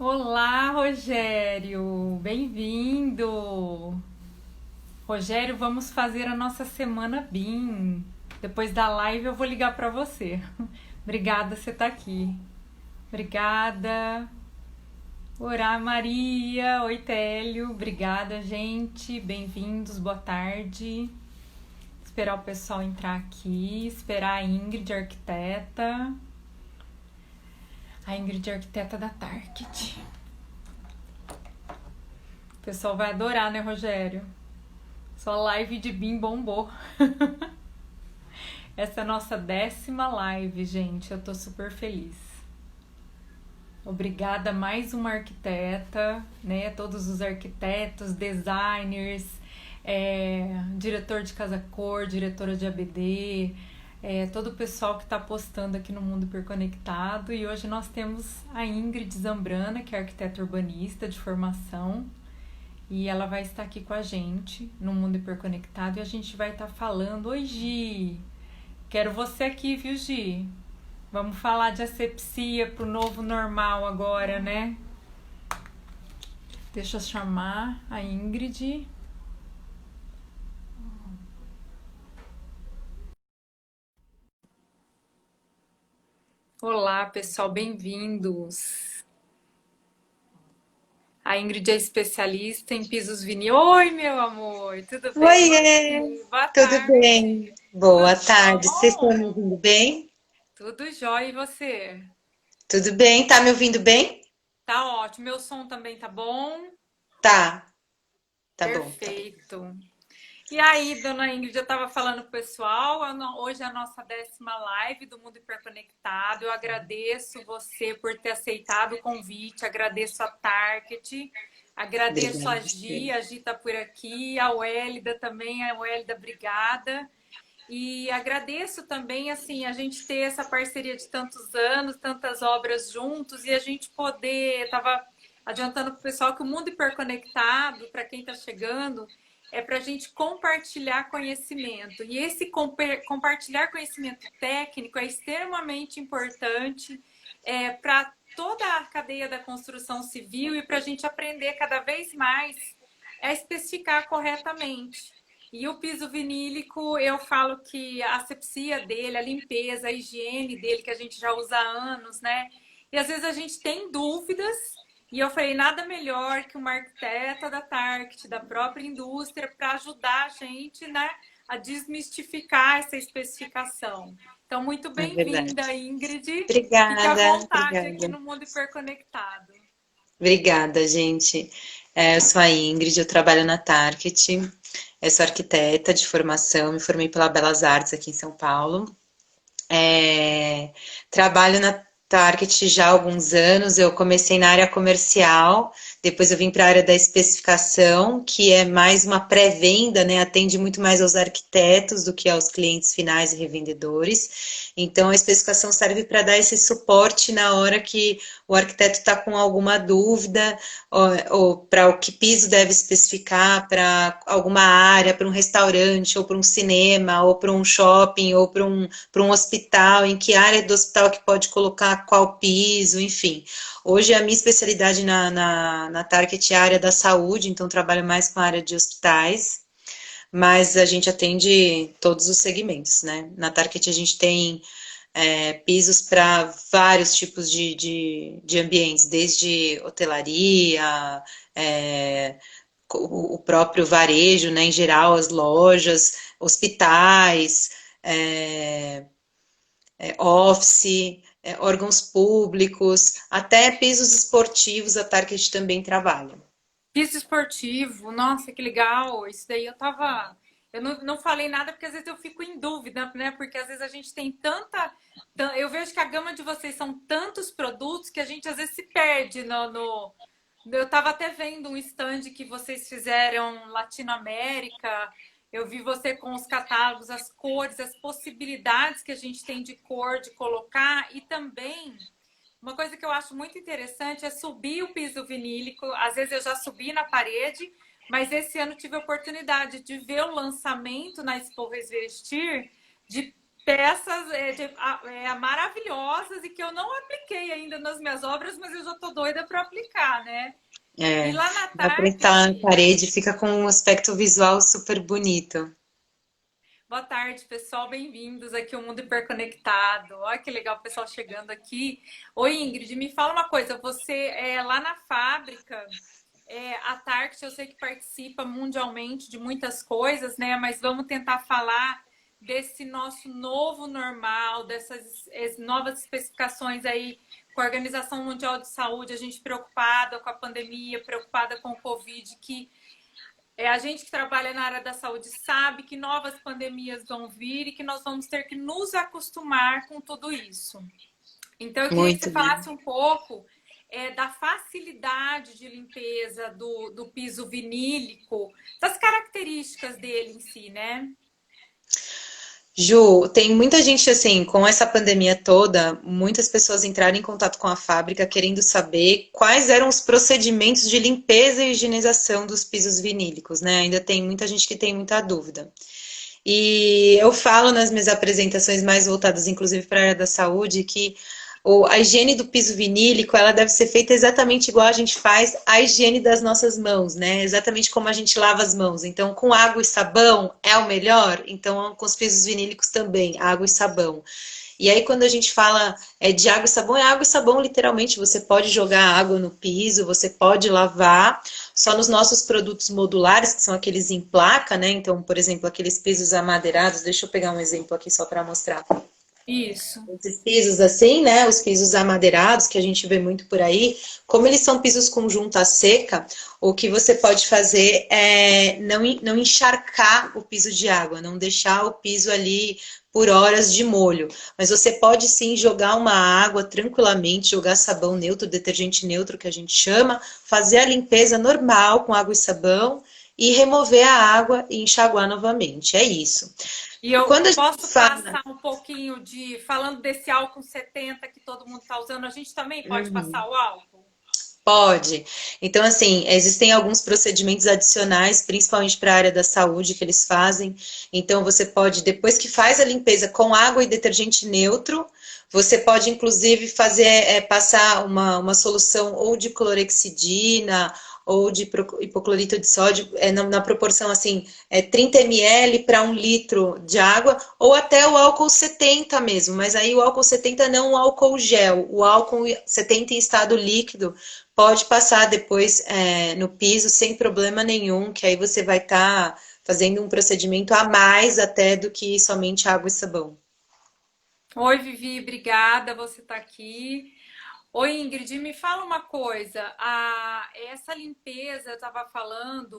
Olá, Rogério! Bem-vindo! Rogério, vamos fazer a nossa semana BIM. Depois da live eu vou ligar para você. Obrigada, você tá aqui. Obrigada. Olá, Maria. Oi, Télio. Obrigada, gente. Bem-vindos. Boa tarde. Esperar o pessoal entrar aqui. Esperar a Ingrid, arquiteta. A Ingrid, arquiteta da Target. O pessoal vai adorar, né, Rogério? Sua live de BIM bombou. Essa é a nossa 10ª live, gente. Eu tô super feliz. Obrigada a mais uma arquiteta, né? Todos os arquitetos, designers, diretor de Casa Cor, diretora de ABD, todo o pessoal que está postando aqui no Mundo Hiperconectado. E hoje nós temos a Ingrid Zambrana, que é arquiteta urbanista de formação. E ela vai estar aqui com a gente no Mundo Hiperconectado e a gente vai estar falando. Oi, Gi! Quero você aqui, viu, Gi? Vamos falar de asepsia pro novo normal agora, né? Deixa eu chamar a Ingrid. Olá, pessoal, bem-vindos. A Ingrid é especialista em pisos vinil. Oi, meu amor, tudo bem? Oiê, Boa tudo tarde. bem? Boa Tudo tarde. Vocês estão me bom? ouvindo bem? Tudo jóia, e você? Tudo bem? Tá me ouvindo bem? Tá ótimo. Meu som também tá bom? Tá, tá bom, tá bom. Perfeito. E aí, dona Ingrid, eu estava falando pro pessoal, hoje é a nossa 10ª live do Mundo Hiperconectado. Eu agradeço você por ter aceitado o convite, agradeço a Target, agradeço Obrigada. a Gi tá por aqui, a Wélida também, a Wélida, obrigada. E agradeço também, assim, a gente ter essa parceria de tantos anos, tantas obras juntos e a gente poder, estava adiantando para o pessoal que o Mundo Hiperconectado, para quem está chegando, é para a gente compartilhar conhecimento. E esse compartilhar conhecimento técnico é extremamente importante para toda a cadeia da construção civil e para a gente aprender cada vez mais a especificar corretamente. E o piso vinílico, eu falo que a asepsia dele, a limpeza, a higiene dele, que a gente já usa há anos, né? E às vezes a gente tem dúvidas, e eu falei, nada melhor que uma arquiteta da Target, da própria indústria, para ajudar a gente, né, a desmistificar essa especificação. Então, muito É verdade. bem-vinda, Ingrid. Fique à Obrigada, vontade aqui obrigada. no Mundo Hiperconectado. Obrigada, gente. Eu sou a Ingrid, eu trabalho na Target. Eu sou arquiteta de formação, me formei pela Belas Artes aqui em São Paulo. Trabalho na Target já há alguns anos. Eu comecei na área comercial, depois eu vim para a área da especificação, que é mais uma pré-venda, né? Atende muito mais aos arquitetos do que aos clientes finais e revendedores. Então, a especificação serve para dar esse suporte na hora que o arquiteto está com alguma dúvida, ou para o que piso deve especificar, para alguma área, para um restaurante, ou para um cinema, ou para um shopping, ou para um hospital, em que área do hospital que pode colocar qual piso, enfim. Hoje a minha especialidade na Target é a área da saúde, então trabalho mais com a área de hospitais, mas a gente atende todos os segmentos, né? Na Target a gente tem pisos para vários tipos de ambientes, desde hotelaria, é, o próprio varejo, né, em geral, as lojas, hospitais, é, office, órgãos públicos, até pisos esportivos, a Target também trabalha. Piso esportivo, nossa, que legal. Isso daí eu tava. Eu não falei nada porque às vezes eu fico em dúvida, né? Porque às vezes a gente tem tanta. Eu vejo que a gama de vocês são tantos produtos que a gente às vezes se perde eu tava até vendo um stand que vocês fizeram Latinoamérica. Eu vi você com os catálogos, as cores, as possibilidades que a gente tem de cor de colocar e também uma coisa que eu acho muito interessante é subir o piso vinílico. Às vezes eu já subi na parede, mas esse ano tive a oportunidade de ver o lançamento na Expo Resvestir de peças maravilhosas e que eu não apliquei ainda nas minhas obras, mas eu já tô doida para aplicar, né? E É, lá na dá para instalar na Target, parede, fica com um aspecto visual super bonito. boa tarde, pessoal, bem-vindos aqui ao Mundo Hiperconectado. Olha que legal o pessoal chegando aqui. Oi, Ingrid, me fala uma coisa, você lá na fábrica, a Target eu sei que participa mundialmente de muitas coisas, né? Mas vamos tentar falar desse nosso novo normal, dessas novas especificações aí com a Organização Mundial de Saúde, a gente preocupada com a pandemia, preocupada com o Covid, que a gente que trabalha na área da saúde sabe que novas pandemias vão vir e que nós vamos ter que nos acostumar com tudo isso. Então, eu queria que você Muito bem. falasse um pouco da facilidade de limpeza do piso vinílico, das características dele em si, né? Ju, tem muita gente assim, com essa pandemia toda, muitas pessoas entraram em contato com a fábrica querendo saber quais eram os procedimentos de limpeza e higienização dos pisos vinílicos, né? Ainda tem muita gente que tem muita dúvida. E eu falo nas minhas apresentações mais voltadas, inclusive para a área da saúde, que a higiene do piso vinílico, ela deve ser feita exatamente igual a gente faz a higiene das nossas mãos, né? Exatamente como a gente lava as mãos. Então, com água e sabão é o melhor? Então, com os pisos vinílicos também, água e sabão. E aí, quando a gente fala de água e sabão, é água e sabão, literalmente. Você pode jogar água no piso, você pode lavar. Só nos nossos produtos modulares, que são aqueles em placa, né? Então, por exemplo, aqueles pisos amadeirados. Deixa eu pegar um exemplo aqui só para mostrar. Isso. Esses pisos assim, né? Os pisos amadeirados, que a gente vê muito por aí, como eles são pisos com junta seca, o que você pode fazer é não encharcar o piso de água, não deixar o piso ali por horas de molho. Mas você pode sim jogar uma água tranquilamente, jogar sabão neutro, detergente neutro que a gente chama, fazer a limpeza normal com água e sabão e remover a água e enxaguar novamente. É isso. E eu Quando a gente posso fala. passar um pouquinho falando desse álcool 70 que todo mundo está usando, a gente também pode passar o álcool? Pode. Então, assim, existem alguns procedimentos adicionais, principalmente para a área da saúde, que eles fazem. Então, você pode, depois que faz a limpeza com água e detergente neutro, você pode, inclusive, fazer, passar uma solução ou de clorexidina ou de hipoclorito de sódio, na proporção, assim, 30 ml para 1 litro de água, ou até o álcool 70 mesmo, mas aí o álcool 70 não o álcool gel, o álcool 70 em estado líquido, pode passar depois no piso sem problema nenhum, que aí você vai estar fazendo um procedimento a mais até do que somente água e sabão. Oi, Vivi, obrigada, você está aqui. Oi, Ingrid, me fala uma coisa. Essa limpeza, eu estava falando,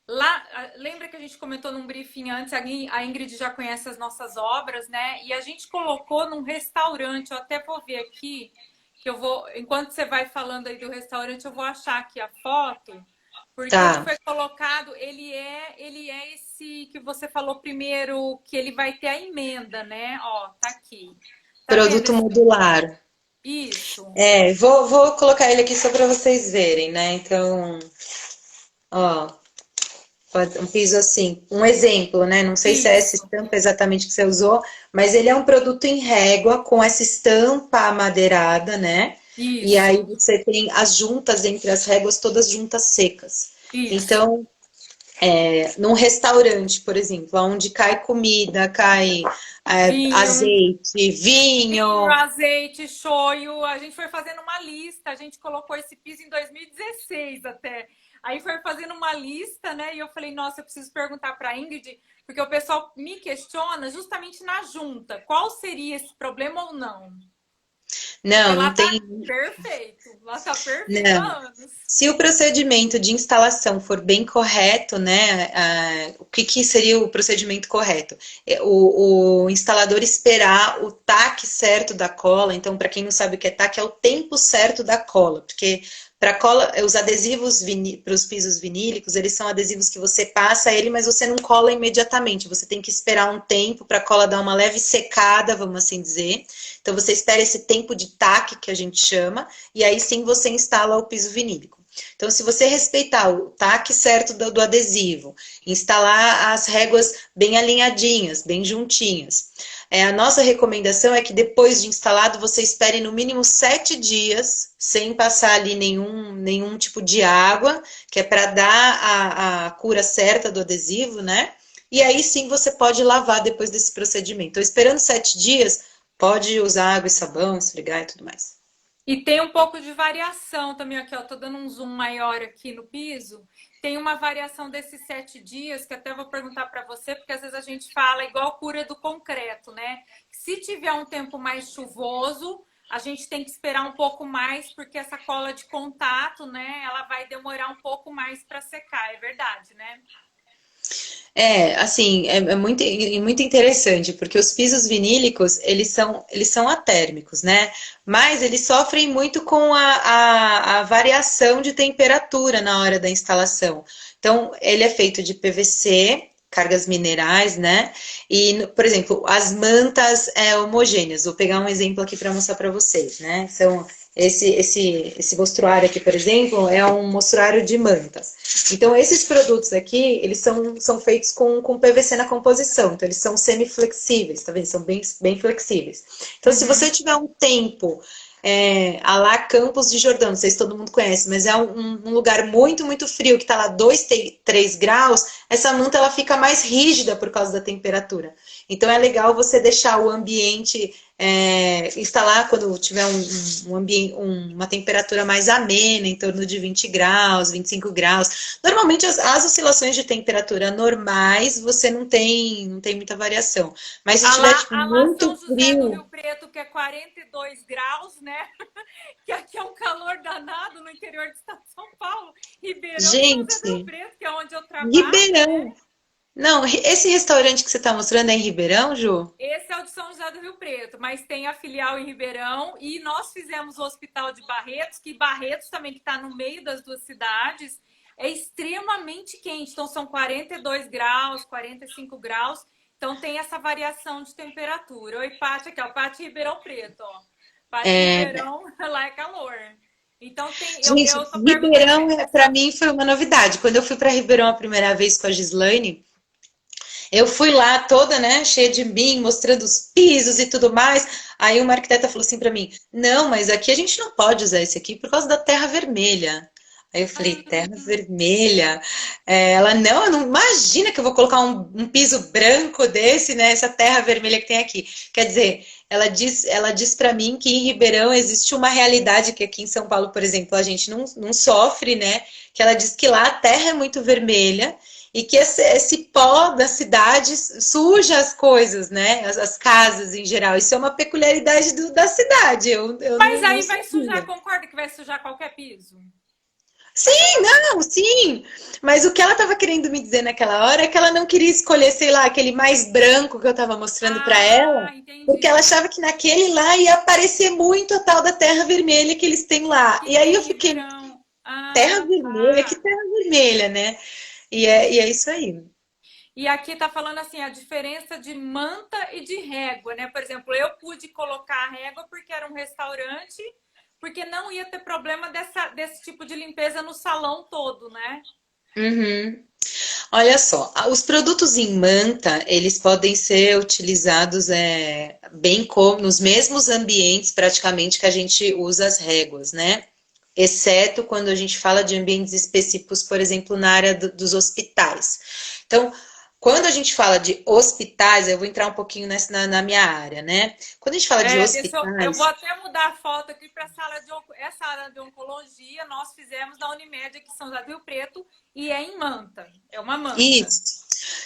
lá, lembra que a gente comentou num briefing antes, a Ingrid já conhece as nossas obras, né? E a gente colocou num restaurante, eu até vou ver aqui, que eu vou, enquanto você vai falando aí do restaurante, eu vou achar aqui a foto, porque ele Tá. foi colocado, ele é esse que você falou primeiro, que ele vai ter a emenda, né? Ó, tá aqui. Tá vendo Produto esse? modular. Isso. Vou colocar ele aqui só para vocês verem, né? Então, ó, um piso assim, um exemplo, né? Não sei se é essa Isso. estampa exatamente que você usou, mas ele é um produto em régua com essa estampa amadeirada, né? E aí Isso. você tem as juntas entre as réguas, todas juntas secas. Isso. Então, num restaurante, por exemplo, onde cai comida, cai Vinho. azeite, Vinho, vinho. azeite, shoyu. A gente foi fazendo uma lista. A gente colocou esse piso em 2016 até. Aí foi fazendo uma lista, né? E eu falei, nossa, eu preciso perguntar para a Ingrid, porque o pessoal me questiona justamente na junta. Qual seria esse problema ou não? Porque Não, lá não tá tem. perfeito. Lá tá perfeito Não. há anos. Se o procedimento de instalação for bem correto, né, o que seria o procedimento correto? O instalador esperar o taque certo da cola. Então, para quem não sabe o que é taque, é o tempo certo da cola, porque para cola, os adesivos para os pisos vinílicos, eles são adesivos que você passa ele, mas você não cola imediatamente. Você tem que esperar um tempo para a cola dar uma leve secada, vamos assim dizer. Então, você espera esse tempo de taque, que a gente chama, e aí sim você instala o piso vinílico. Então, se você respeitar o taque certo do adesivo, instalar as réguas bem alinhadinhas, bem juntinhas, a nossa recomendação é que depois de instalado você espere no mínimo 7 dias, sem passar ali nenhum tipo de água, que é para dar a cura certa do adesivo, né? E aí sim você pode lavar depois desse procedimento. Então, esperando 7 dias, pode usar água e sabão, esfregar e tudo mais. E tem um pouco de variação também aqui, ó. Tô dando um zoom maior aqui no piso. Tem uma variação desses 7 dias, que até vou perguntar para você, porque às vezes a gente fala igual cura do concreto, né? Se tiver um tempo mais chuvoso, a gente tem que esperar um pouco mais, porque essa cola de contato, né, ela vai demorar um pouco mais para secar, é verdade, né? Assim, é muito interessante, porque os pisos vinílicos, eles são atérmicos, né? Mas eles sofrem muito com a variação de temperatura na hora da instalação. Então, ele é feito de PVC, cargas minerais, né? E, por exemplo, as mantas homogêneas. Vou pegar um exemplo aqui para mostrar para vocês, né? São esse mostruário aqui, por exemplo, é um mostruário de mantas. Então, esses produtos aqui, eles são feitos com PVC na composição. Então, eles são semi-flexíveis, tá vendo? São bem flexíveis. Então, se você tiver um tempo a lá Campos de Jordão, não sei se todo mundo conhece, mas é um lugar muito frio, que está lá 2, 3 graus, essa manta ela fica mais rígida por causa da temperatura. Então é legal você deixar o ambiente, instalar quando tiver uma temperatura mais amena, em torno de 20 graus, 25 graus. Normalmente as oscilações de temperatura normais, você não tem muita variação. Mas se tiver tipo, muito São José do Rio frio... Preto, que é 42 graus, né? Que aqui é um calor danado no interior do estado de São Paulo. Ribeirão, São José do Rio Gente, Preto, que é onde eu trabalho, né? Ribeirão. Não, esse restaurante que você está mostrando é em Ribeirão, Ju? Esse é o de São José do Rio Preto, mas tem a filial em Ribeirão e nós fizemos o hospital de Barretos, que Barretos também que está no meio das duas cidades, é extremamente quente. Então são 42 graus, 45 graus. Então tem essa variação de temperatura. Oi, Paty, aqui, ó, Paty Ribeirão Preto, ó. Paty Ribeirão, lá é calor. Então tem, Gente, eu tô perguntando Ribeirão, para mim, foi uma novidade. Quando eu fui para Ribeirão a primeira vez com a Gislaine, eu fui lá toda, né, cheia de mim, mostrando os pisos e tudo mais. Aí uma arquiteta falou assim para mim: não, mas aqui a gente não pode usar esse aqui por causa da terra vermelha. Aí eu falei: terra vermelha? Ela: não imagina que eu vou colocar um piso branco desse, né, essa terra vermelha que tem aqui. Quer dizer, ela diz para mim que em Ribeirão existe uma realidade que aqui em São Paulo, por exemplo, a gente não sofre, né? Que ela diz que lá a terra é muito vermelha e que esse pó da cidade suja as coisas, né? As casas em geral. Isso é uma peculiaridade da cidade. Eu Mas não aí vai sujar, sabia. concorda que vai sujar qualquer piso? Sim, não, sim. Mas o que ela estava querendo me dizer naquela hora é que ela não queria escolher, sei lá, aquele mais branco que eu estava mostrando para ela, porque ela Entendi. achava que naquele lá ia aparecer muito a tal da terra vermelha que eles têm lá. Que E aí tem eu em fiquei, Ribeirão. terra vermelha, que Tá. terra vermelha, né? E é isso aí. E aqui tá falando assim, a diferença de manta e de régua, né? Por exemplo, eu pude colocar a régua porque era um restaurante, porque não ia ter problema desse tipo de limpeza no salão todo, né? Uhum. Olha só, os produtos em manta, eles podem ser utilizados bem como nos mesmos ambientes praticamente que a gente usa as réguas, né? Exceto quando a gente fala de ambientes específicos, por exemplo, na área dos hospitais. Então, quando a gente fala de hospitais, eu vou entrar um pouquinho na minha área, né? Quando a gente fala de Eu vou hospitais, até mudar a foto aqui para essa área de oncologia. Nós fizemos na Unimed aqui em São José do Rio Preto e é em manta, é uma manta. isso.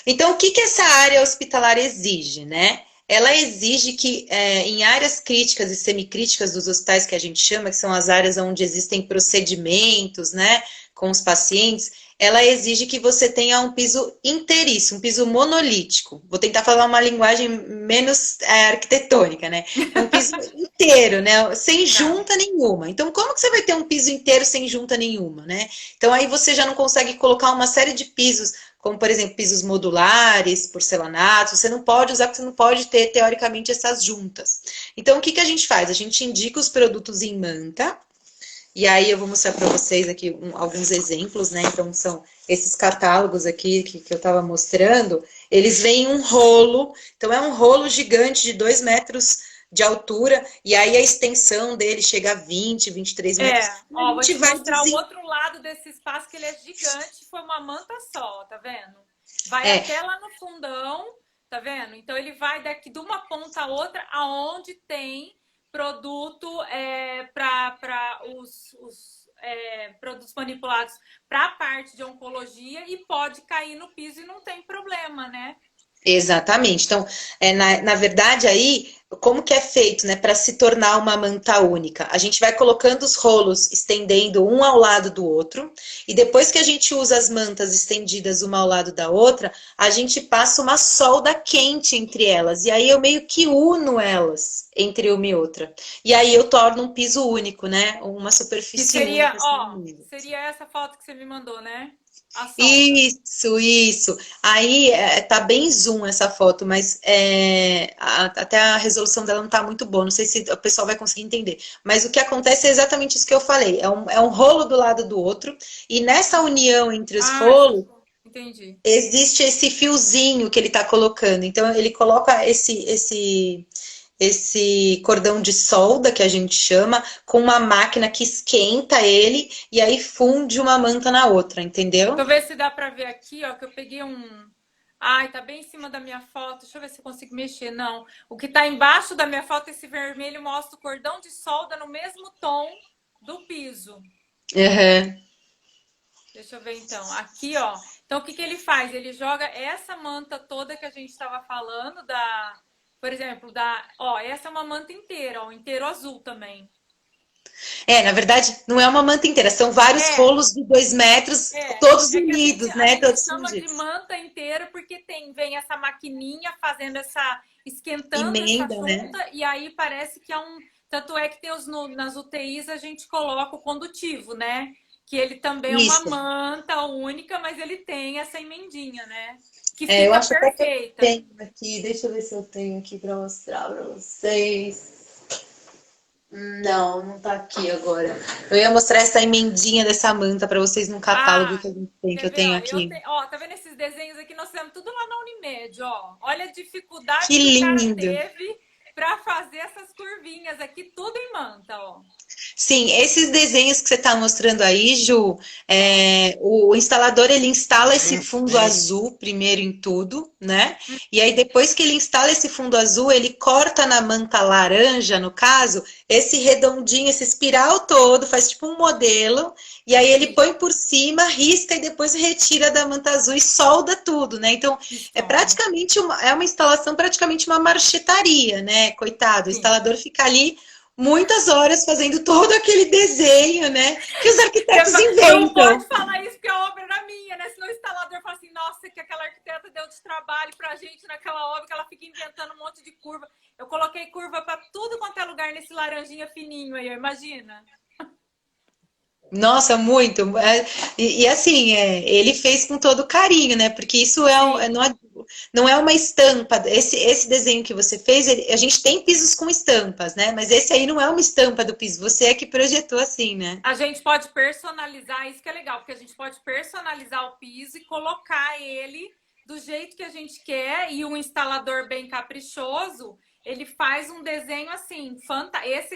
Então, o que que essa área hospitalar exige, né? Ela exige que em áreas críticas e semicríticas dos hospitais, que a gente chama, que são as áreas onde existem procedimentos, né, com os pacientes, ela exige que você tenha um piso inteiriço, um piso monolítico. Vou tentar falar uma linguagem menos arquitetônica, né? É um piso inteiro, né? Sem Tá. junta nenhuma. Então, como que você vai ter um piso inteiro sem junta nenhuma, né? Então, aí você já não consegue colocar uma série de pisos como, por exemplo, pisos modulares, porcelanatos, você não pode usar, porque você não pode ter, teoricamente, essas juntas. Então, o que que a gente faz? A gente indica os produtos em manta, E aí eu vou mostrar para vocês aqui alguns exemplos, né? Então são esses catálogos aqui que eu estava mostrando, eles vêm em um rolo, então é um rolo gigante de 2 metros de altura, e aí a extensão dele chega a 23 metros. A Ó, vou gente te vai mostrar o outro lado desse espaço, que ele é gigante, foi uma manta só, tá vendo? Vai até lá no fundão, tá vendo? Então ele vai daqui de uma ponta a outra, aonde tem produto para os produtos manipulados para a parte de oncologia e pode cair no piso e não tem problema, né? Exatamente. Então, na verdade, aí, como que é feito, né, para se tornar uma manta única? A gente vai colocando os rolos, estendendo um ao lado do outro, e depois que a gente usa as mantas estendidas uma ao lado da outra, a gente passa uma solda quente entre elas, e aí eu meio que uno elas entre uma e outra. E aí eu torno um piso único, né? Uma Que superfície seria, única. ó, Assim. seria essa foto que você me mandou, né? A solda. Isso. Aí tá bem zoom essa foto, mas até a resolução dela não tá muito boa. Não sei se o pessoal vai conseguir entender. Mas o que acontece é exatamente isso que eu falei. É um rolo do lado do outro, e nessa união entre os Ah, rolos entendi. existe esse fiozinho que ele está colocando. Então ele coloca esse cordão de solda, que a gente chama, com uma máquina que esquenta ele e aí funde uma manta na outra, entendeu? Deixa eu ver se dá para ver aqui, ó, que eu peguei um. Ai, tá bem em cima da minha foto. Deixa eu ver se eu consigo mexer. Não. O que tá embaixo da minha foto, esse vermelho, mostra o cordão de solda no mesmo tom do piso. Uhum. Deixa eu ver então. Aqui, ó. Então, o que ele faz? Ele joga essa manta toda que a gente estava falando, por exemplo, ó, essa é uma manta inteira, ó, inteiro azul também. Na verdade, não é uma manta inteira, são vários É, rolos de 2 metros, todos É que unidos, a né? gente Todos chama de fundidos. manta inteira porque vem essa maquininha fazendo esquentando essa Emenda, né? junta e aí parece que é um. Tanto é que tem nas UTIs a gente coloca o condutivo, né? Que ele também é uma Isso. manta única, mas ele tem essa emendinha, né? Que Eu fica acho até que eu perfeita. tenho aqui, deixa eu ver se eu tenho aqui para mostrar para vocês. Não, não tá aqui agora. Eu ia mostrar essa emendinha dessa manta para vocês num catálogo Ah, que a gente tem, que quer eu ver? tenho Ó, aqui. ó, tá vendo esses desenhos aqui? Nós fizemos tudo lá na Unimed, ó. Olha a Que dificuldade que o cara lindo! teve para fazer essas curvinhas aqui, tudo em manta, ó. Sim, esses desenhos que você está mostrando aí, Ju, o instalador ele instala esse fundo azul primeiro em tudo, né? E aí depois que ele instala esse fundo azul, ele corta na manta laranja, no caso, esse redondinho, esse espiral todo, faz tipo um modelo, e aí ele põe por cima, risca e depois retira da manta azul e solda tudo, né? Então é Pistola. praticamente uma instalação, praticamente uma marchetaria, né? Coitado, o Sim. instalador fica ali muitas horas fazendo todo aquele desenho, né? Que os arquitetos Não pode inventam. falar isso porque a obra era minha, né? Senão o instalador fala assim, nossa, que aquela arquiteta deu de trabalho pra gente naquela obra, que ela fica inventando um monte de curva. Eu coloquei curva pra tudo quanto é lugar nesse laranjinha fininho aí, imagina. Nossa, muito. E assim, ele fez com todo carinho, né? Porque isso Sim. não é uma estampa. Esse desenho que você fez, a gente tem pisos com estampas, né? Mas esse aí não é uma estampa do piso. Você é que projetou assim, né? A gente pode personalizar, isso que é legal, porque a gente pode personalizar o piso e colocar ele do jeito que a gente quer, e um instalador bem caprichoso, ele faz um desenho assim,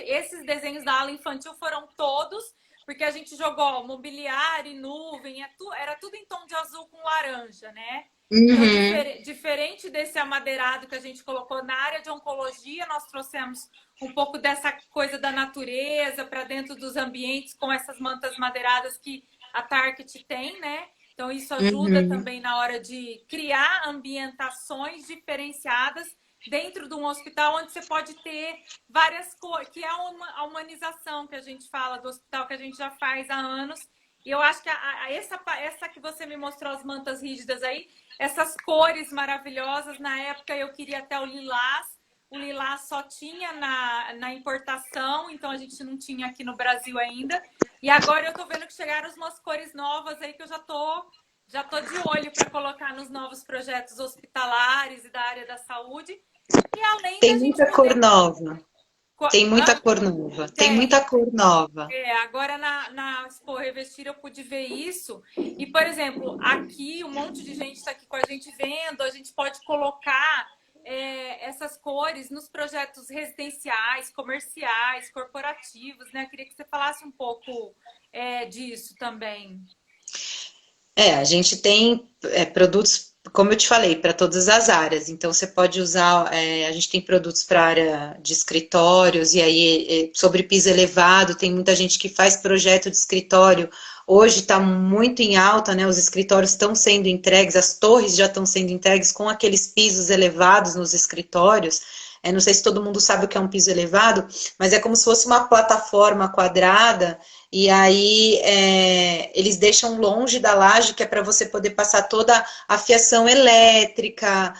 esses desenhos da ala infantil foram todos, porque a gente jogou mobiliário e nuvem, era tudo em tom de azul com laranja, né? Então, Uhum. diferente desse amadeirado que a gente colocou na área de oncologia, nós trouxemos um pouco dessa coisa da natureza para dentro dos ambientes com essas mantas madeiradas que a Target tem, né? Então isso ajuda Uhum. também na hora de criar ambientações diferenciadas dentro de um hospital onde você pode ter várias coisas, que é a humanização que a gente fala do hospital, que a gente já faz há anos. E eu acho que essa que você me mostrou, as mantas rígidas aí, essas cores maravilhosas, na época eu queria até o lilás só tinha na importação, então a gente não tinha aqui no Brasil ainda. E agora eu tô vendo que chegaram umas cores novas aí que eu já tô de olho para colocar nos novos projetos hospitalares e da área da saúde. E além da Tem gente muita cor poder. nova. Tem muita Hã? cor nova. Tem muita Tem. cor nova. Agora na Expo Revestir eu pude ver isso. E, por exemplo, aqui um monte de gente está aqui com a gente vendo, a gente pode colocar essas cores nos projetos residenciais, comerciais, corporativos, né? Eu queria que você falasse um pouco disso também. A gente tem produtos, como eu te falei, para todas as áreas. Então, você pode usar, a gente tem produtos para a área de escritórios, e aí, sobre piso elevado, tem muita gente que faz projeto de escritório. Hoje está muito em alta, né? Os escritórios estão sendo entregues, as torres já estão sendo entregues com aqueles pisos elevados nos escritórios. Não sei se todo mundo sabe o que é um piso elevado, mas é como se fosse uma plataforma quadrada. E aí eles deixam longe da laje, que é para você poder passar toda a fiação elétrica,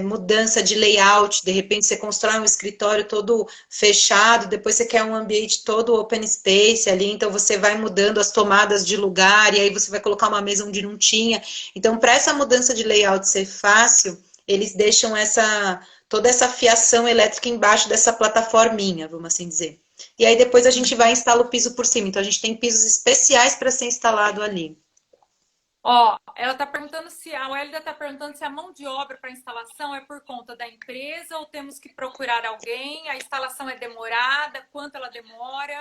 mudança de layout. De repente você constrói um escritório todo fechado, depois você quer um ambiente todo open space ali, então você vai mudando as tomadas de lugar, e aí você vai colocar uma mesa onde não tinha. Então, para essa mudança de layout ser fácil, eles deixam toda essa fiação elétrica embaixo dessa plataforminha, vamos assim dizer. E aí depois a gente vai e instala o piso por cima. Então a gente tem pisos especiais para ser instalado ali. Ó, ela tá perguntando se a Wélida está perguntando se a mão de obra para instalação é por conta da empresa ou temos que procurar alguém. A instalação é demorada? Quanto ela demora?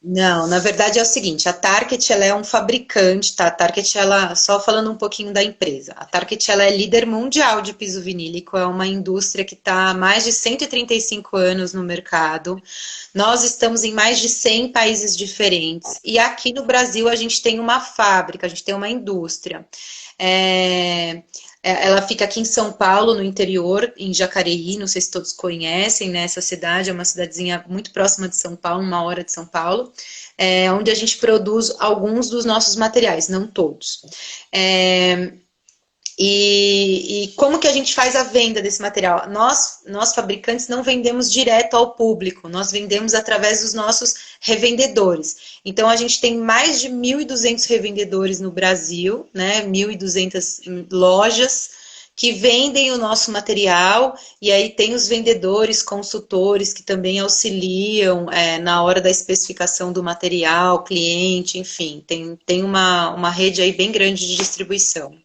Não, na verdade é o seguinte, a Target ela é um fabricante, tá? A Target, ela, só falando um pouquinho da empresa, a Target ela é líder mundial de piso vinílico, é uma indústria que está há mais de 135 anos no mercado. Nós estamos em mais de 100 países diferentes, e aqui no Brasil a gente tem uma fábrica, a gente tem uma indústria. Ela fica aqui em São Paulo, no interior, em Jacareí, não sei se todos conhecem, né? Essa cidade é uma cidadezinha muito próxima de São Paulo, 1 hora de São Paulo, onde a gente produz alguns dos nossos materiais, não todos. E como que a gente faz a venda desse material? Nós fabricantes não vendemos direto ao público, nós vendemos através dos nossos revendedores. Então a gente tem mais de 1.200 revendedores no Brasil, né? 1.200 lojas que vendem o nosso material, e aí tem os vendedores, consultores que também auxiliam na hora da especificação do material, cliente, enfim, tem uma rede aí bem grande de distribuição.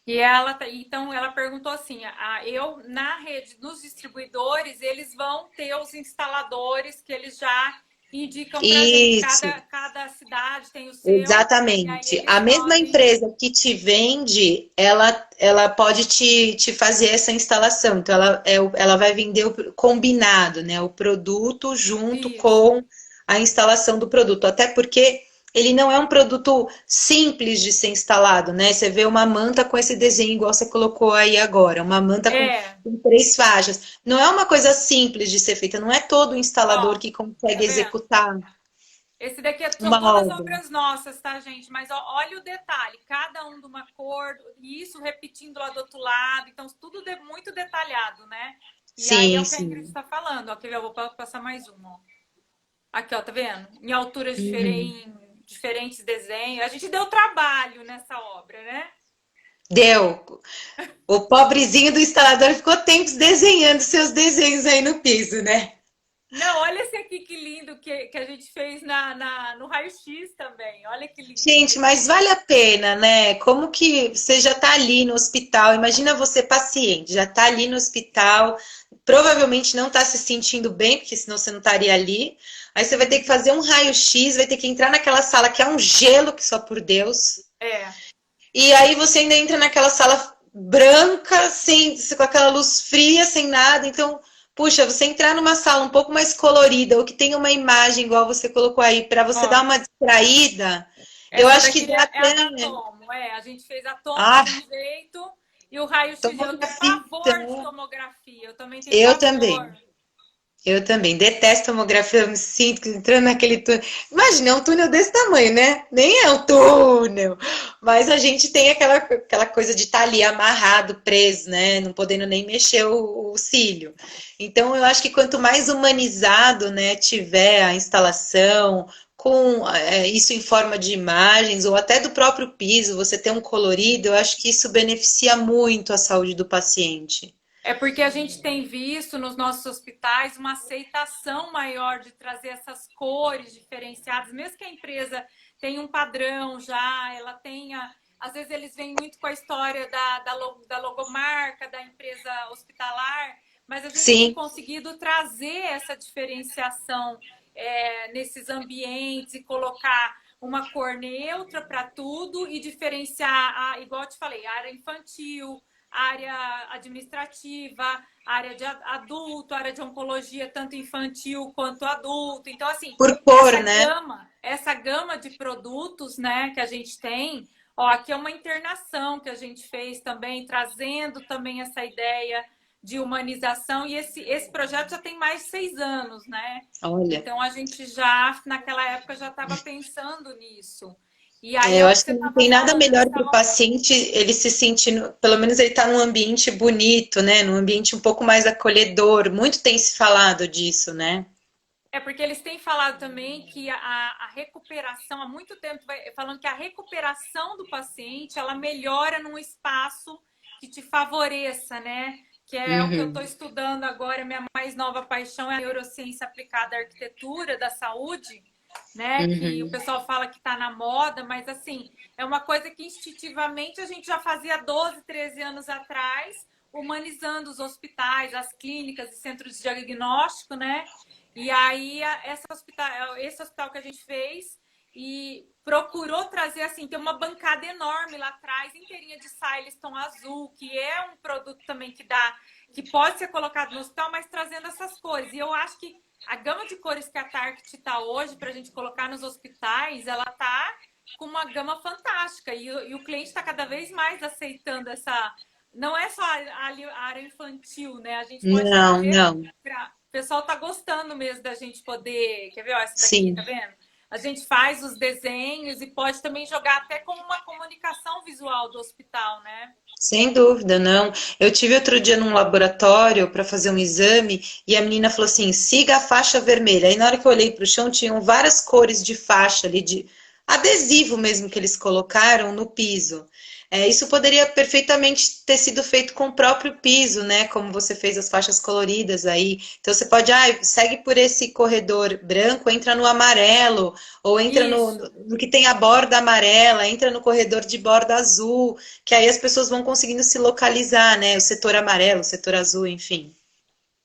E ela, então, ela perguntou assim: eu na rede, nos distribuidores, eles vão ter os instaladores que eles já indicam para a gente. Isso. Cada cidade tem o seu, e aí Exatamente. eles A mesma podem. empresa que te vende, ela pode te fazer essa instalação. Então, ela vai vender o combinado, né? O produto junto Isso. com a instalação do produto. Até porque ele não é um produto simples de ser instalado, né? Você vê uma manta com esse desenho, igual você colocou aí agora, uma manta É, com 3 faixas. Não é uma coisa simples de ser feita, não é todo instalador ó, que tá consegue vendo? executar Esse daqui são uma todas obra. obras nossas, tá, gente? Mas ó, olha o detalhe, cada um de uma cor, e isso repetindo lá do outro lado, então tudo muito detalhado, né? E aí é Sim, o que a Ingrid sim. está falando, ó. Quer ver? Eu vou passar mais uma, ó. Aqui, ó, tá vendo? Em alturas Uhum. diferentes desenhos. A gente deu trabalho nessa obra, né? Deu. O pobrezinho do instalador ficou tempos desenhando seus desenhos aí no piso, né? Não, olha esse aqui que lindo que a gente fez no raio-x também. Olha que lindo que Gente, ficou. mas vale a pena, né? Como que você já tá ali no hospital? Imagina você paciente, já tá ali no hospital, provavelmente não tá se sentindo bem, porque senão você não estaria ali. Aí você vai ter que fazer um raio-x, vai ter que entrar naquela sala que é um gelo que só por Deus. É, E aí você ainda entra naquela sala branca, com aquela luz fria, sem nada. Então, puxa, você entrar numa sala um pouco mais colorida, ou que tem uma imagem igual você colocou aí, para você dar ó. uma distraída, eu Essa acho que daqui dá é a até. da Tomo. A gente fez a Tomo Ah, de um jeito e o raio-x. Eu tenho tomografia, pavor de então. tomografia. Eu também tenho Eu pavor. também. Eu também detesto tomografia, eu me sinto entrando naquele túnel. Imagina, é um túnel desse tamanho, né? Nem é um túnel. Mas a gente tem aquela coisa de estar ali amarrado, preso, né? Não podendo nem mexer o cílio. Então, eu acho que quanto mais humanizado, né, tiver a instalação, com isso em forma de imagens, ou até do próprio piso, você ter um colorido, eu acho que isso beneficia muito a saúde do paciente. É porque a gente tem visto nos nossos hospitais uma aceitação maior de trazer essas cores diferenciadas, mesmo que a empresa tenha um padrão já, ela tenha. Às vezes eles vêm muito com a história da logomarca da empresa hospitalar, mas a gente tem Sim, conseguido trazer essa diferenciação nesses ambientes e colocar uma cor neutra para tudo e diferenciar, igual eu te falei, a área infantil, área administrativa, área de adulto, área de oncologia, tanto infantil quanto adulto. Então, assim, por cor, né? essa gama de produtos, né, que a gente tem, ó, aqui é uma internação que a gente fez também, trazendo também essa ideia de humanização, e esse projeto já tem mais de 6 anos, né? Olha. Então a gente já, naquela época, já estava pensando nisso. E aí Eu é o que acho que você não estava tem nada falando, eles melhor para o estavam. paciente ele se sentir, pelo menos ele está num ambiente bonito, né? Num ambiente um pouco mais acolhedor. Muito tem se falado disso, né? É porque eles têm falado também que a recuperação, há muito tempo, falando que a recuperação do paciente, ela melhora num espaço que te favoreça, né? Que é o que eu estou Uhum, estudando agora, minha mais nova paixão é a neurociência aplicada à arquitetura da saúde, né? Que o uhum. pessoal fala que está na moda, mas assim, é uma coisa que instintivamente a gente já fazia 12, 13 anos atrás, humanizando os hospitais, as clínicas e centros de diagnóstico, né? E aí, esse hospital que a gente fez e procurou trazer, assim, tem uma bancada enorme lá atrás, inteirinha de Sileston azul, que é um produto também que pode ser colocado no hospital, mas trazendo essas cores. E eu acho que a gama de cores que a Target está hoje para a gente colocar nos hospitais, ela está com uma gama fantástica. E o cliente está cada vez mais aceitando essa. Não é só a área infantil, né? A gente pode Não, trazer não. para. O pessoal tá gostando mesmo da gente poder. Quer ver? Ó, essa daqui, tá Sim. vendo? A gente faz os desenhos e pode também jogar até como uma comunicação visual do hospital, né? Sem dúvida, não. Eu tive outro dia num laboratório para fazer um exame e a menina falou assim: siga a faixa vermelha. Aí na hora que eu olhei para o chão, tinham várias cores de faixa ali, de adesivo mesmo que eles colocaram no piso. Isso poderia perfeitamente ter sido feito com o próprio piso, né? Como você fez as faixas coloridas aí. Então você pode, segue por esse corredor branco, entra no amarelo, ou entra no, Isso. no que tem a borda amarela, entra no corredor de borda azul, que aí as pessoas vão conseguindo se localizar, né? O setor amarelo, o setor azul, enfim.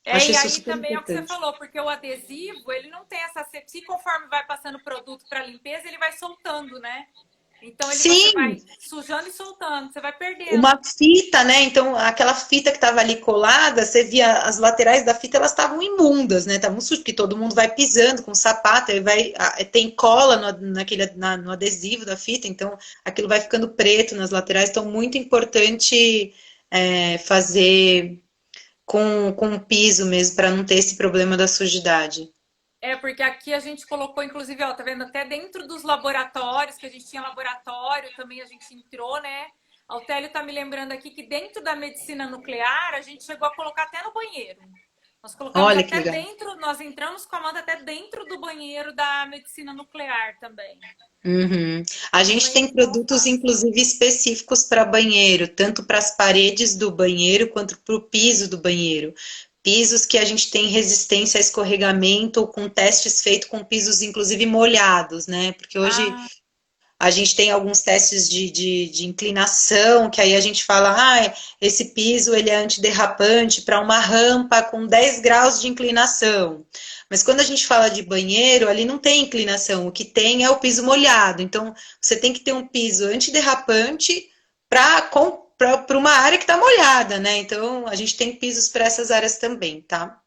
Acho E isso aí super também é o que você importante. falou, porque o adesivo, ele não tem essa asepsia, conforme vai passando o produto para limpeza, ele vai soltando, né? Então você Sim, vai sujando e soltando, você vai uma perdendo. fita, né? Então, aquela fita que estava ali colada, você via as laterais da fita, elas estavam imundas, né? Estavam sujas, porque todo mundo vai pisando com sapato, aí tem cola no adesivo da fita, então aquilo vai ficando preto nas laterais. Então, muito importante fazer com o piso mesmo, para não ter esse problema da sujidade. É, porque aqui a gente colocou, inclusive, ó, tá vendo? Até dentro dos laboratórios, que a gente tinha laboratório, também a gente entrou, né? A Télio tá me lembrando aqui que dentro da medicina nuclear, a gente chegou a colocar até no banheiro. Nós colocamos Olha que até legal. dentro, nós entramos com a Amanda até dentro do banheiro da medicina nuclear também. Uhum. A Então gente tem eles não produtos, fazem. inclusive, específicos para banheiro, tanto para as paredes do banheiro quanto para o piso do banheiro. Pisos que a gente tem resistência a escorregamento, com testes feitos com pisos, inclusive, molhados, né? Porque hoje Ah, a gente tem alguns testes de inclinação, que aí a gente fala, esse piso ele é antiderrapante para uma rampa com 10 graus de inclinação. Mas quando a gente fala de banheiro, ali não tem inclinação, o que tem é o piso molhado. Então, você tem que ter um piso antiderrapante para uma área que está molhada, né? Então, a gente tem pisos para essas áreas também, tá?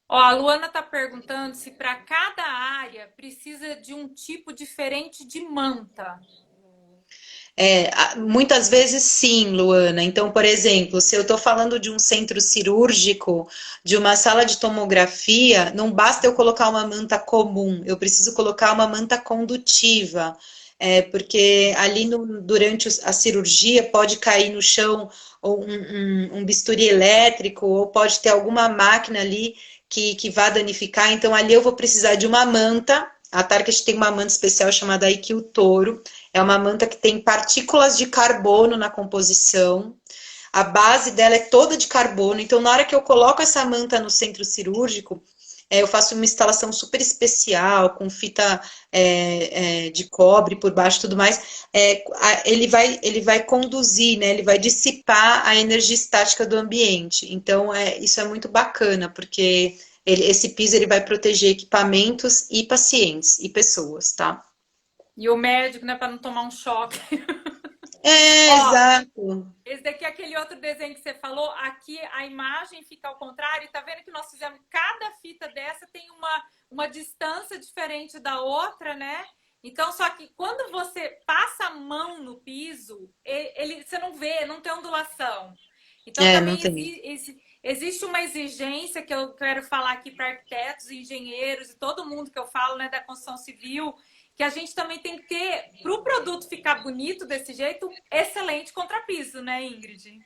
ó, a Luana está perguntando se para cada área precisa de um tipo diferente de manta. Muitas vezes sim, Luana. Então, por exemplo, se eu estou falando de um centro cirúrgico, de uma sala de tomografia, não basta eu colocar uma manta comum, eu preciso colocar uma manta condutiva, porque ali durante a cirurgia pode cair no chão um bisturi elétrico, ou pode ter alguma máquina ali que vá danificar. Então, ali eu vou precisar de uma manta. A Target tem uma manta especial chamada IQ Toro, é uma manta que tem partículas de carbono na composição. a base dela é toda de carbono, então na hora que eu coloco essa manta no centro cirúrgico, eu faço uma instalação super especial, com fita de cobre por baixo e tudo mais. Ele vai conduzir, né? Ele vai dissipar a energia estática do ambiente. Então, isso é muito bacana, porque esse piso ele vai proteger equipamentos e pacientes e pessoas, tá? E o médico, né, para não tomar um choque. Ó, Exato. esse daqui é aquele outro desenho que você falou. Aqui a imagem fica ao contrário. Tá vendo que nós fizemos? Cada fita dessa tem uma distância diferente da outra, né? Então, só que quando você passa a mão no piso, você não vê, não tem ondulação. Então, Não também tem. existe uma exigência que eu quero falar aqui para arquitetos, engenheiros e todo mundo que eu falo, né, da construção civil, que a gente também tem que ter, para o produto ficar bonito desse jeito, excelente contrapiso, né, Ingrid?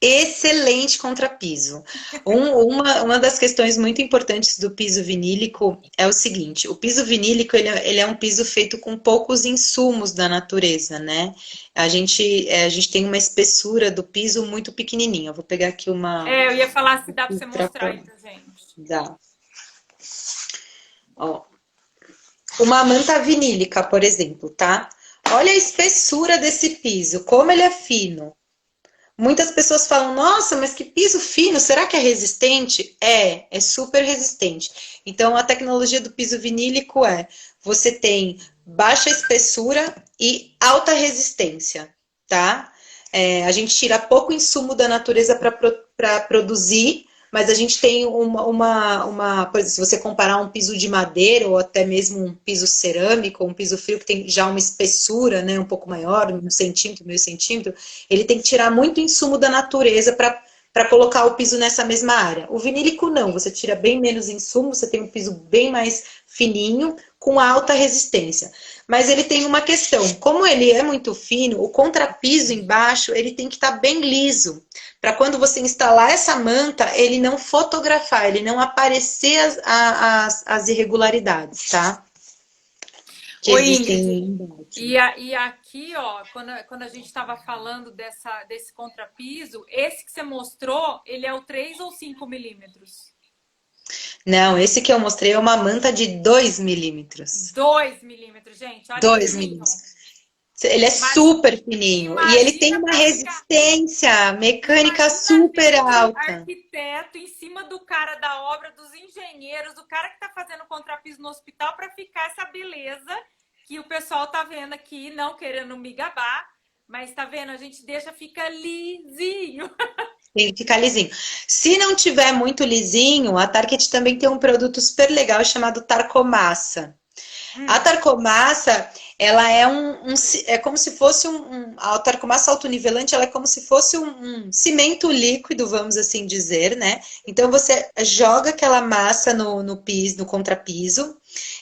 Excelente contrapiso. Uma das questões muito importantes do piso vinílico é o seguinte: o piso vinílico ele é um piso feito com poucos insumos da natureza, né? A gente tem uma espessura do piso muito pequenininha. Eu vou pegar aqui uma. Eu ia falar se dá para você mostrar aí pra gente. Dá. Ó, uma manta vinílica, por exemplo, tá? Olha a espessura desse piso, como ele é fino. Muitas pessoas falam, nossa, mas que piso fino, será que é resistente? É super resistente. Então, a tecnologia do piso vinílico você tem baixa espessura e alta resistência, tá? A gente tira pouco insumo da natureza para produzir, mas a gente tem por exemplo, se você comparar um piso de madeira ou até mesmo um piso cerâmico, um piso frio que tem já uma espessura, né, um pouco maior, 1 centímetro, meio centímetro, ele tem que tirar muito insumo da natureza para colocar o piso nessa mesma área. O vinílico não, você tira bem menos insumo, você tem um piso bem mais fininho, com alta resistência. Mas ele tem uma questão, como ele é muito fino, o contrapiso embaixo, ele tem que estar bem liso, para quando você instalar essa manta, ele não fotografar, ele não aparecer as irregularidades, tá? Que Oi, existem Ingrid. embaixo. E aqui, ó, quando a gente estava falando desse contrapiso, esse que você mostrou, ele é o 3 ou 5 milímetros? Não, esse que eu mostrei é uma manta de 2 milímetros. 2 milímetros, gente, olha que 2 fininho. milímetros. Ele é super fininho e ele tem Imagina uma para ficar. resistência mecânica Imagina a super gente, alta. arquiteto, em cima do cara da obra, dos engenheiros, do cara que está fazendo contrapiso no hospital, para ficar essa beleza que o pessoal tá vendo aqui, não querendo me gabar, mas tá vendo? A gente deixa, fica lisinho. Tem que ficar lisinho. Se não tiver muito lisinho, a Target também tem um produto super legal chamado Tarcomassa. A Tarcomassa, ela é como se fosse a Tarcomassa autonivelante, ela é como se fosse um cimento líquido, vamos assim dizer, né? Então você joga aquela massa no piso, no contrapiso,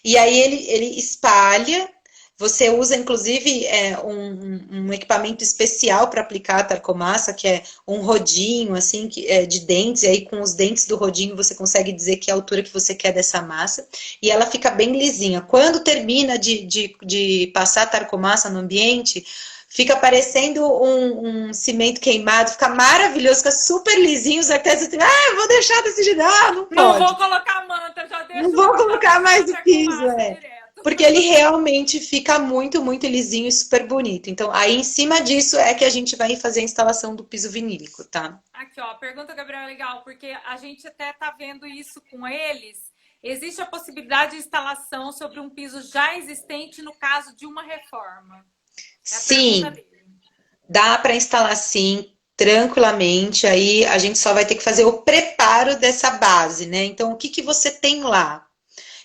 e aí ele espalha. Você usa, inclusive, um equipamento especial para aplicar a tarcomassa, que é um rodinho, assim, de dentes, e aí com os dentes do rodinho você consegue dizer que é a altura que você quer dessa massa, e ela fica bem lisinha. Quando termina de passar a tarcomassa no ambiente, fica parecendo um cimento queimado, fica maravilhoso, fica super lisinho, os arquitetos dizem, eu vou deixar desse jeito, não pode. Não vou colocar a manta, já deixo. Não vou colocar mais o piso, direto. Porque ele realmente fica muito, muito lisinho e super bonito. Então, aí em cima disso é que a gente vai fazer a instalação do piso vinílico, tá? Aqui, ó, pergunta, Gabriel, legal, porque a gente até tá vendo isso com eles. Existe a possibilidade de instalação sobre um piso já existente no caso de uma reforma? Sim, dá para instalar sim, tranquilamente. Aí a gente só vai ter que fazer o preparo dessa base, né? Então, o que você tem lá?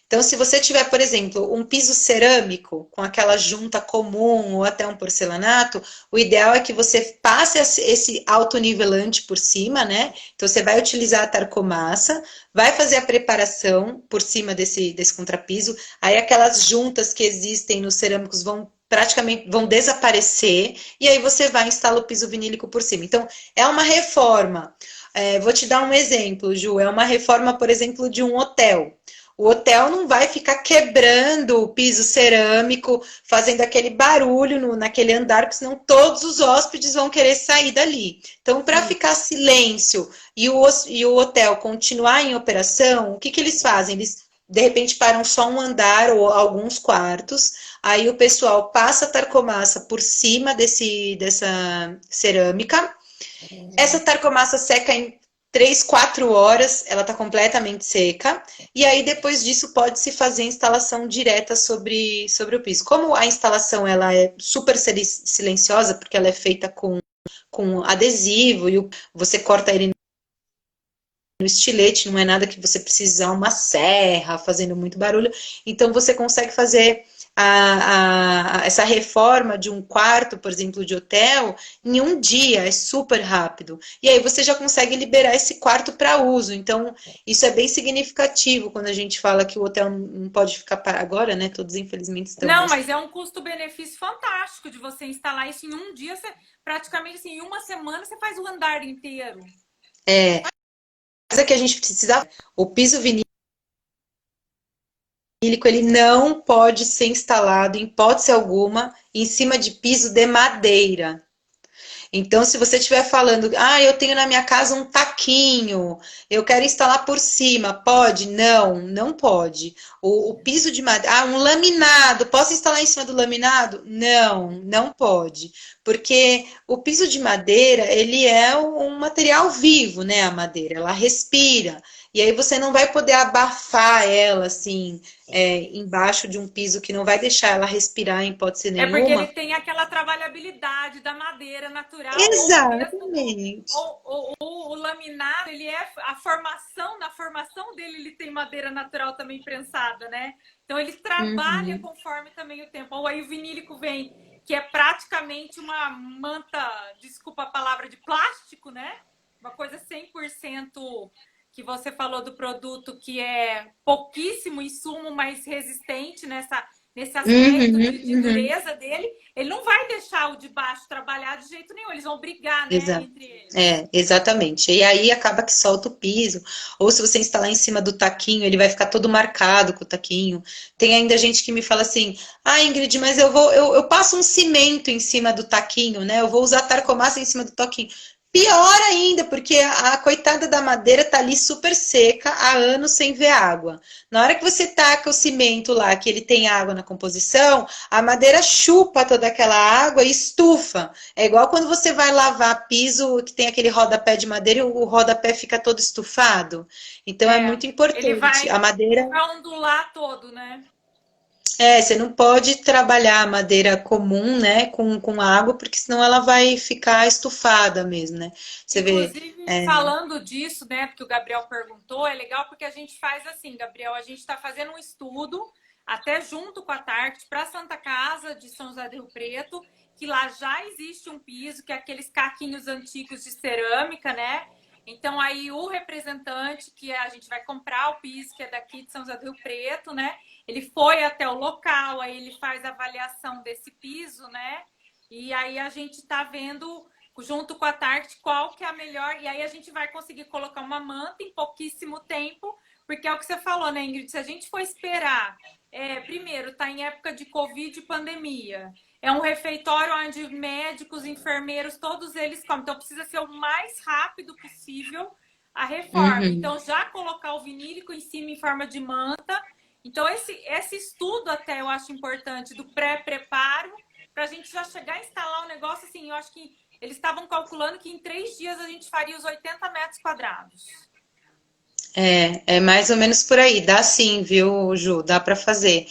Então, se você tiver, por exemplo, um piso cerâmico com aquela junta comum ou até um porcelanato, o ideal é que você passe esse autonivelante por cima, né? Então, você vai utilizar a tarcomassa, vai fazer a preparação por cima desse contrapiso, aí aquelas juntas que existem nos cerâmicos praticamente vão desaparecer, e aí você vai instalar o piso vinílico por cima. Então, é uma reforma. Vou te dar um exemplo, Ju, é uma reforma, por exemplo, de um hotel. O hotel não vai ficar quebrando o piso cerâmico, fazendo aquele barulho naquele andar, porque senão todos os hóspedes vão querer sair dali. Então, para Sim. ficar silêncio e o hotel continuar em operação, o que, que eles fazem? Eles, de repente, param só um andar ou alguns quartos, aí o pessoal passa a tarcomassa por cima dessa cerâmica. Essa tarcomassa seca em 3, 4 horas, ela está completamente seca, e aí depois disso pode-se fazer a instalação direta sobre o piso. Como a instalação ela é super silenciosa, porque ela é feita com adesivo, e você corta ele no estilete, não é nada que você precise usar uma serra, fazendo muito barulho, então você consegue fazer essa reforma de um quarto, por exemplo, de hotel, em um dia, é super rápido. E aí você já consegue liberar esse quarto para uso. Então, isso é bem significativo quando a gente fala que o hotel não pode ficar para agora, né? Todos, infelizmente, estão, Não, mas mas é um custo-benefício fantástico de você instalar isso em um dia, você, praticamente assim, em uma semana você faz o andar inteiro. coisa que a gente precisa. O piso vinílico ele não pode ser instalado, em hipótese alguma, em cima de piso de madeira. Então, se você estiver falando, eu tenho na minha casa um taquinho, eu quero instalar por cima, pode? Não, não pode. O piso de madeira, um laminado, posso instalar em cima do laminado? Não, não pode. Porque o piso de madeira, ele é um material vivo, né? A madeira, ela respira. E aí você não vai poder abafar ela, assim, embaixo de um piso que não vai deixar ela respirar em hipótese É porque ele nenhuma. tem aquela trabalhabilidade da madeira natural, ou mesmo Exatamente. o laminado, ele é a formação, na formação dele ele tem madeira natural também prensada, né? Então ele trabalha Uhum. conforme também o tempo. Ou aí o vinílico vem, que é praticamente uma manta, desculpa a palavra, de plástico, né? Uma coisa 100% que você falou do produto que é pouquíssimo insumo, mas resistente nesse aspecto Uhum, de uhum. dureza dele, ele não vai deixar o de baixo trabalhar de jeito nenhum, eles vão brigar, né, Exato. entre eles. É, exatamente. E aí acaba que solta o piso. Ou se você instalar em cima do taquinho, ele vai ficar todo marcado com o taquinho. Tem ainda gente que me fala assim: Ingrid, mas eu passo um cimento em cima do taquinho, né? Eu vou usar tarcomassa em cima do taquinho. Pior ainda, porque a coitada da madeira tá ali super seca há anos sem ver água. Na hora que você taca o cimento lá, que ele tem água na composição, a madeira chupa toda aquela água e estufa. É igual quando você vai lavar piso que tem aquele rodapé de madeira e o rodapé fica todo estufado. Então é É, muito importante. A ele madeira, vai ondular todo, né? você não pode trabalhar a madeira comum, né, com água, porque senão ela vai ficar estufada mesmo, né? Você vê, Inclusive, falando disso, né, porque o Gabriel perguntou, é legal porque a gente faz assim, Gabriel, a gente está fazendo um estudo, até junto com a Target, para a Santa Casa de São José do Rio Preto, que lá já existe um piso, que é aqueles caquinhos antigos de cerâmica, né? Então, aí o representante, que a gente vai comprar o piso, que é daqui de São José do Rio Preto, né? Ele foi até o local, aí ele faz a avaliação desse piso, né? E aí a gente está vendo junto com a Target qual que é a melhor, e aí a gente vai conseguir colocar uma manta em pouquíssimo tempo, porque é o que você falou, né, Ingrid? Se a gente for esperar, primeiro, está em época de Covid e pandemia, é um refeitório onde médicos, enfermeiros, todos eles comem, então precisa ser o mais rápido possível a reforma. uhum. Então, já colocar o vinílico em cima em forma de manta. Então, esse estudo até eu acho importante do pré-preparo, para a gente já chegar a instalar o negócio, assim, eu acho que eles estavam calculando que em 3 dias a gente faria os 80 metros quadrados. É mais ou menos por aí. Dá sim, viu, Ju? Dá para fazer.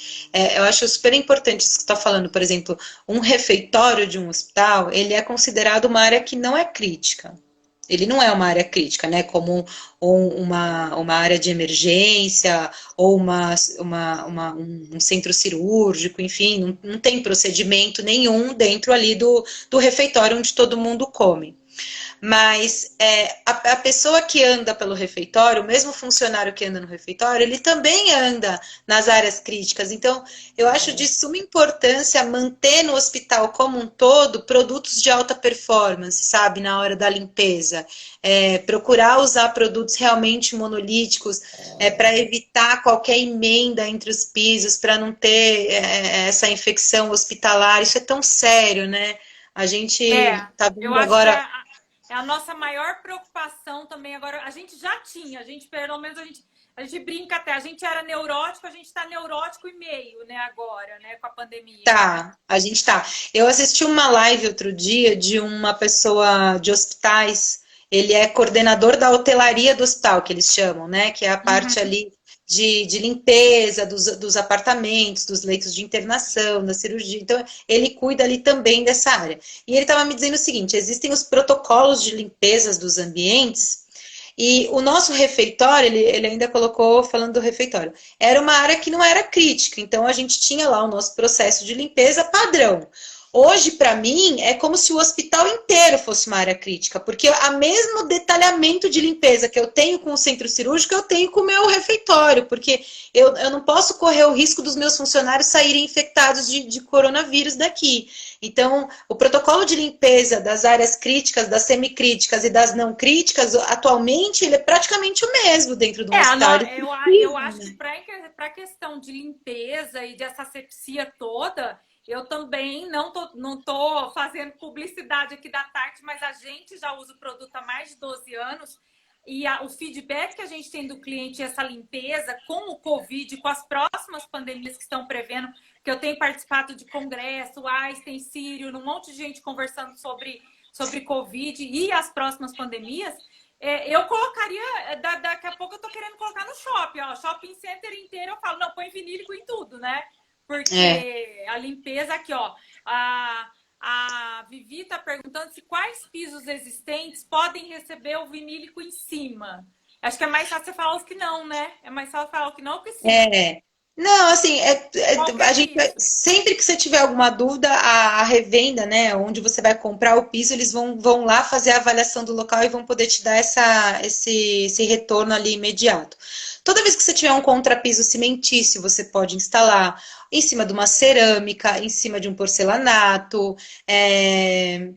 Eu acho super importante isso que você está falando. Por exemplo, um refeitório de um hospital, ele é considerado uma área que não é crítica. Ele não é uma área crítica, né? Como uma área de emergência ou um centro cirúrgico, enfim, não tem procedimento nenhum dentro ali do refeitório onde todo mundo come. Mas a pessoa que anda pelo refeitório, o mesmo funcionário que anda no refeitório, ele também anda nas áreas críticas. Então, eu acho de suma importância manter no hospital como um todo produtos de alta performance, sabe, na hora da limpeza. Procurar usar produtos realmente monolíticos para evitar qualquer emenda entre os pisos, para não ter essa infecção hospitalar. Isso é tão sério, né? A gente está Eu vendo acho que agora. é a nossa maior preocupação também agora. A gente já tinha, a gente, pelo menos a gente brinca até, a gente era neurótico, a gente está neurótico e meio, né, agora, né, com a pandemia, né? Tá, a gente tá. Eu assisti uma live outro dia de uma pessoa de hospitais. Ele é coordenador da hotelaria do hospital, que eles chamam, né? Que é a parte Uhum. ali de limpeza dos apartamentos, dos leitos de internação, da cirurgia. Então, ele cuida ali também dessa área. E ele estava me dizendo o seguinte: existem os protocolos de limpeza dos ambientes. E o nosso refeitório, ele ainda colocou, falando do refeitório, era uma área que não era crítica, então a gente tinha lá o nosso processo de limpeza padrão. Hoje, para mim, é como se o hospital inteiro fosse uma área crítica, porque o mesmo detalhamento de limpeza que eu tenho com o centro cirúrgico, eu tenho com o meu refeitório, porque eu não posso correr o risco dos meus funcionários saírem infectados de coronavírus daqui. Então, o protocolo de limpeza das áreas críticas, das semicríticas e das não críticas, atualmente, ele é praticamente o mesmo dentro de um hospital. Eu acho que para a questão de limpeza e de essa asepsia toda, eu também não tô fazendo publicidade aqui da Tarte, mas a gente já usa o produto há mais de 12 anos e o feedback que a gente tem do cliente, essa limpeza com o Covid, com as próximas pandemias que estão prevendo, que eu tenho participado de congresso, Einstein, Sírio, um monte de gente conversando sobre Covid e as próximas pandemias, eu colocaria, daqui a pouco eu tô querendo colocar no shopping, ó, shopping center inteiro, eu falo, não, põe vinílico em tudo, né? É. Porque a limpeza aqui, ó, a Vivi tá perguntando se quais pisos existentes podem receber o vinílico em cima. Acho que é mais fácil você falar os que não, né? É mais fácil falar o que não que sim. É. Não, assim, a Qualquer gente, piso. sempre que você tiver alguma dúvida, a revenda, né, onde você vai comprar o piso, eles vão lá fazer a avaliação do local e vão poder te dar esse retorno ali imediato. Toda vez que você tiver um contrapiso cimentício, você pode instalar em cima de uma cerâmica, em cima de um porcelanato, é,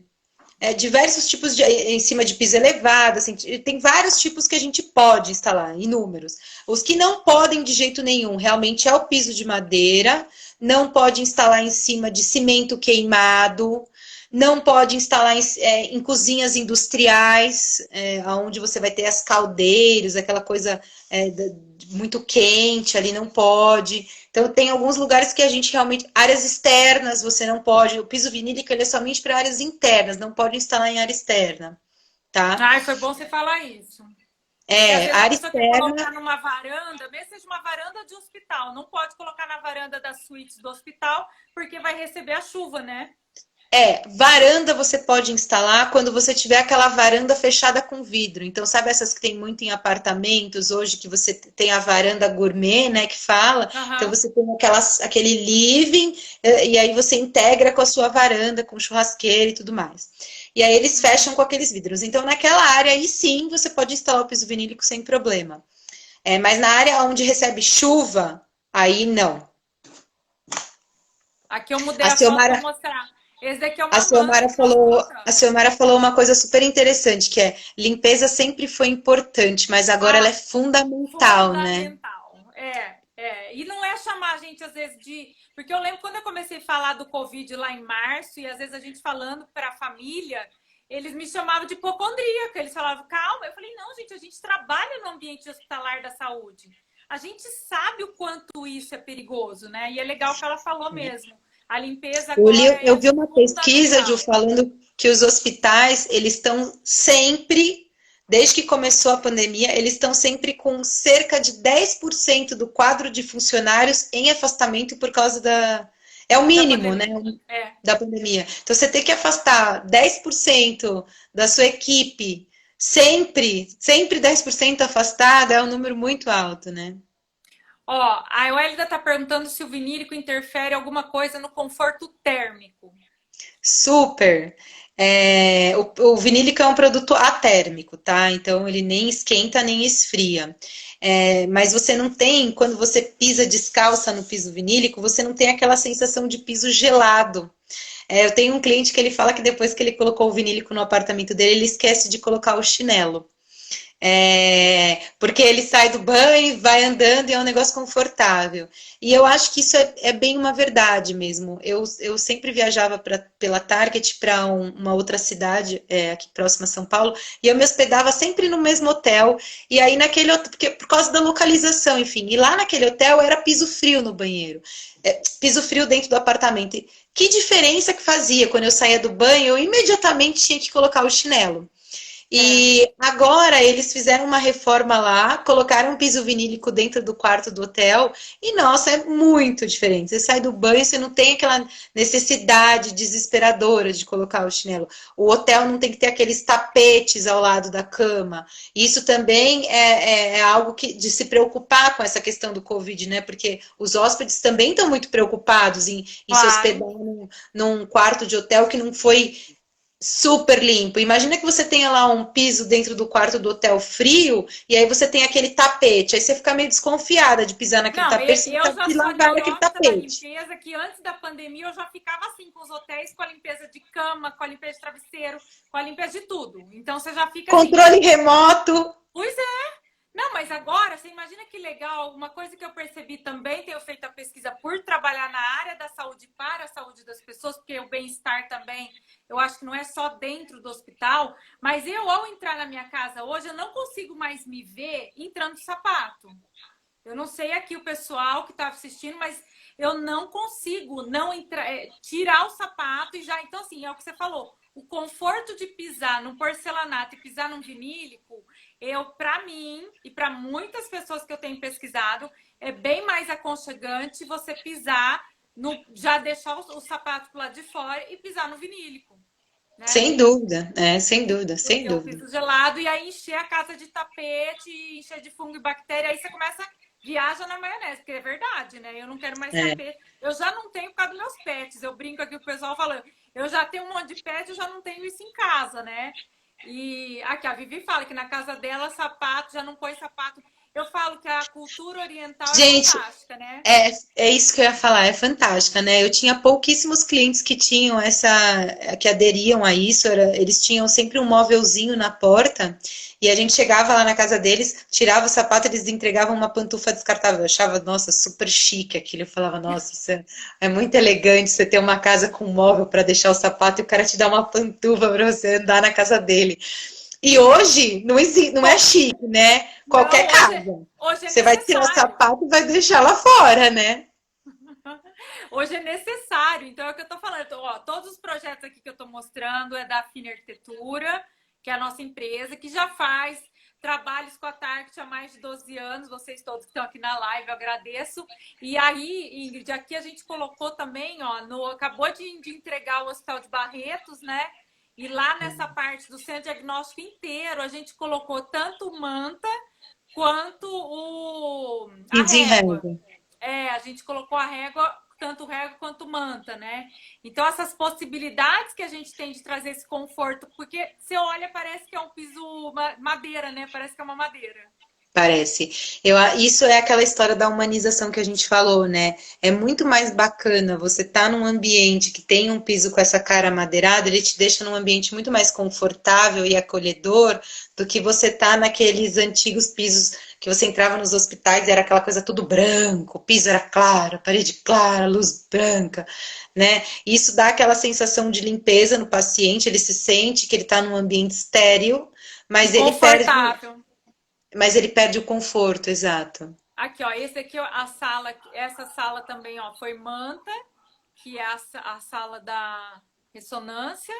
diversos tipos de em cima de piso elevado, assim, tem vários tipos que a gente pode instalar, inúmeros. Os que não podem de jeito nenhum, realmente é o piso de madeira, não pode instalar em cima de cimento queimado, não pode instalar em cozinhas industriais, onde você vai ter as caldeiras, aquela coisa muito quente ali, não pode. Então, tem alguns lugares que a gente realmente. Áreas externas, você não pode. O piso vinílico ele é somente para áreas internas, não pode instalar em área externa, tá? Ai, foi bom você falar isso. Porque às É, vezes a área pessoa quer externa. colocar numa varanda, mesmo que seja uma varanda de hospital, não pode colocar na varanda das suítes do hospital, porque vai receber a chuva, né? Varanda você pode instalar quando você tiver aquela varanda fechada com vidro. Então, sabe essas que tem muito em apartamentos hoje, que você tem a varanda gourmet, né, que fala? Então, Aham. você tem aquele living, e aí você integra com a sua varanda, com churrasqueira e tudo mais. E aí eles fecham com aqueles vidros. Então, naquela área aí sim, você pode instalar o piso vinílico sem problema. Mas na área onde recebe chuva, aí não. Aqui eu mudei A a foto para Ciomara, mostrar. Esse daqui é A uma Ciomara manta, falou, a outra. Ciomara falou uma coisa super interessante, que é limpeza sempre foi importante, mas agora ela é Ah, fundamental, né? fundamental. E não é chamar a gente, às vezes, de. Porque eu lembro quando eu comecei a falar do Covid lá em março, e às vezes a gente falando para a família, eles me chamavam de hipocondríaca. Eles falavam, calma. Eu falei, não, gente, a gente trabalha no ambiente hospitalar da saúde. A gente sabe o quanto isso é perigoso, né? E é legal que ela falou mesmo. A limpeza agora Eu é vi uma pesquisa, Ju, fundamental. falando que os hospitais, eles estão sempre, desde que começou a pandemia, eles estão sempre com cerca de 10% do quadro de funcionários em afastamento por causa da. É o Da mínimo, né? pandemia. É. Da pandemia. Então, você tem que afastar 10% da sua equipe, sempre 10% afastada, é um número muito alto, né? Ó, a Elida está perguntando se o vinílico interfere alguma coisa no conforto térmico. Super. O vinílico é um produto atérmico, tá? Então ele nem esquenta nem esfria. Mas você não tem, quando você pisa descalça no piso vinílico, você não tem aquela sensação de piso gelado. Eu tenho um cliente que ele fala que depois que ele colocou o vinílico no apartamento dele, ele esquece de colocar o chinelo. Porque ele sai do banho, vai andando e é um negócio confortável. E eu acho que isso é bem uma verdade mesmo. Eu sempre viajava pela Target para uma outra cidade, aqui próxima a São Paulo, e eu me hospedava sempre no mesmo hotel. E aí naquele outro, porque por causa da localização, enfim. E lá naquele hotel era piso frio no banheiro, piso frio dentro do apartamento. E que diferença que fazia quando eu saía do banho, eu imediatamente tinha que colocar o chinelo. É. E agora eles fizeram uma reforma lá, colocaram um piso vinílico dentro do quarto do hotel e, nossa, é muito diferente. Você sai do banho, você não tem aquela necessidade desesperadora de colocar o chinelo. O hotel não tem que ter aqueles tapetes ao lado da cama. Isso também é algo de se preocupar com essa questão do Covid, né? Porque os hóspedes também estão muito preocupados em se Claro. hospedar num quarto de hotel que não foi super limpo. Imagina que você tenha lá um piso dentro do quarto do hotel frio e aí você tem aquele tapete. Aí você fica meio desconfiada de pisar naquele Não, tapete, você eu não já sabe sou lavar aquele neurótica da tapete. limpeza, que antes da pandemia eu já ficava assim com os hotéis, com a limpeza de cama, com a limpeza de travesseiro, com a limpeza de tudo. Então você já fica assim. Controle remoto. Pois é. Não, mas agora, você imagina que legal, uma coisa que eu percebi também, tenho feito a pesquisa por trabalhar na área da saúde para a saúde das pessoas, porque o bem-estar também, eu acho que não é só dentro do hospital, mas eu, ao entrar na minha casa hoje, eu não consigo mais me ver entrando de sapato. Eu não sei aqui o pessoal que está assistindo, mas eu não consigo não tirar o sapato e já. Então, assim, é o que você falou. O conforto de pisar num porcelanato e pisar num vinílico, para mim e para muitas pessoas que eu tenho pesquisado, é bem mais aconchegante você pisar já deixar o sapato pro lado de fora e pisar no vinílico, né? Sem dúvida, sem dúvida, Do sem que o dúvida. piso gelado, e aí encher a casa de tapete, encher de fungo e bactéria, aí você começa, viaja na maionese, porque é verdade, né? Eu não quero mais É. saber. Eu já não tenho por causa dos meus pets. Eu brinco aqui com o pessoal falando, eu já tenho um monte de pet, eu já não tenho isso em casa, né? E aqui a Vivi fala que na casa dela sapato, já não põe sapato. Eu falo que a cultura oriental é Gente, fantástica, né? é isso que eu ia falar, é fantástica, né? Eu tinha pouquíssimos clientes que tinham que aderiam a isso, eles tinham sempre um móvelzinho na porta, e a gente chegava lá na casa deles, tirava o sapato, eles entregavam uma pantufa descartável. Eu achava, nossa, super chique aquilo. Eu falava, nossa, isso é muito elegante você ter uma casa com um móvel para deixar o sapato e o cara te dá uma pantufa para você andar na casa dele. E hoje não existe, não é Bom, chique, né? Qualquer não, casa. hoje é Você vai tirar o necessário. sapato e vai deixar lá fora, né? Hoje é necessário, então é o que eu estou falando. Então, ó, todos os projetos aqui que eu estou mostrando é da Fina Arquitetura, que é a nossa empresa, que já faz trabalhos com a Target há mais de 12 anos. Vocês todos que estão aqui na live, eu agradeço. E aí, Ingrid, aqui a gente colocou também, ó, acabou de entregar o Hospital de Barretos, né? E lá nessa parte do centro diagnóstico inteiro, a gente colocou tanto manta quanto E a régua. desenrega. A gente colocou a régua, tanto régua quanto manta, né? Então, essas possibilidades que a gente tem de trazer esse conforto, porque você olha, parece que é um piso madeira, né? Parece que é uma madeira. Parece. Isso é aquela história da humanização que a gente falou, né? É muito mais bacana você estar num ambiente que tem um piso com essa cara madeirada, ele te deixa num ambiente muito mais confortável e acolhedor do que você tá naqueles antigos pisos que você entrava nos hospitais e era aquela coisa tudo branco, o piso era claro, parede clara, luz branca, né? E isso dá aquela sensação de limpeza no paciente, ele se sente que ele está num ambiente estéril, E mas ele perde confortável. mas ele perde o conforto, exato. Aqui, ó, esse aqui, ó, a sala, essa sala também, ó, foi manta, que é a sala da ressonância.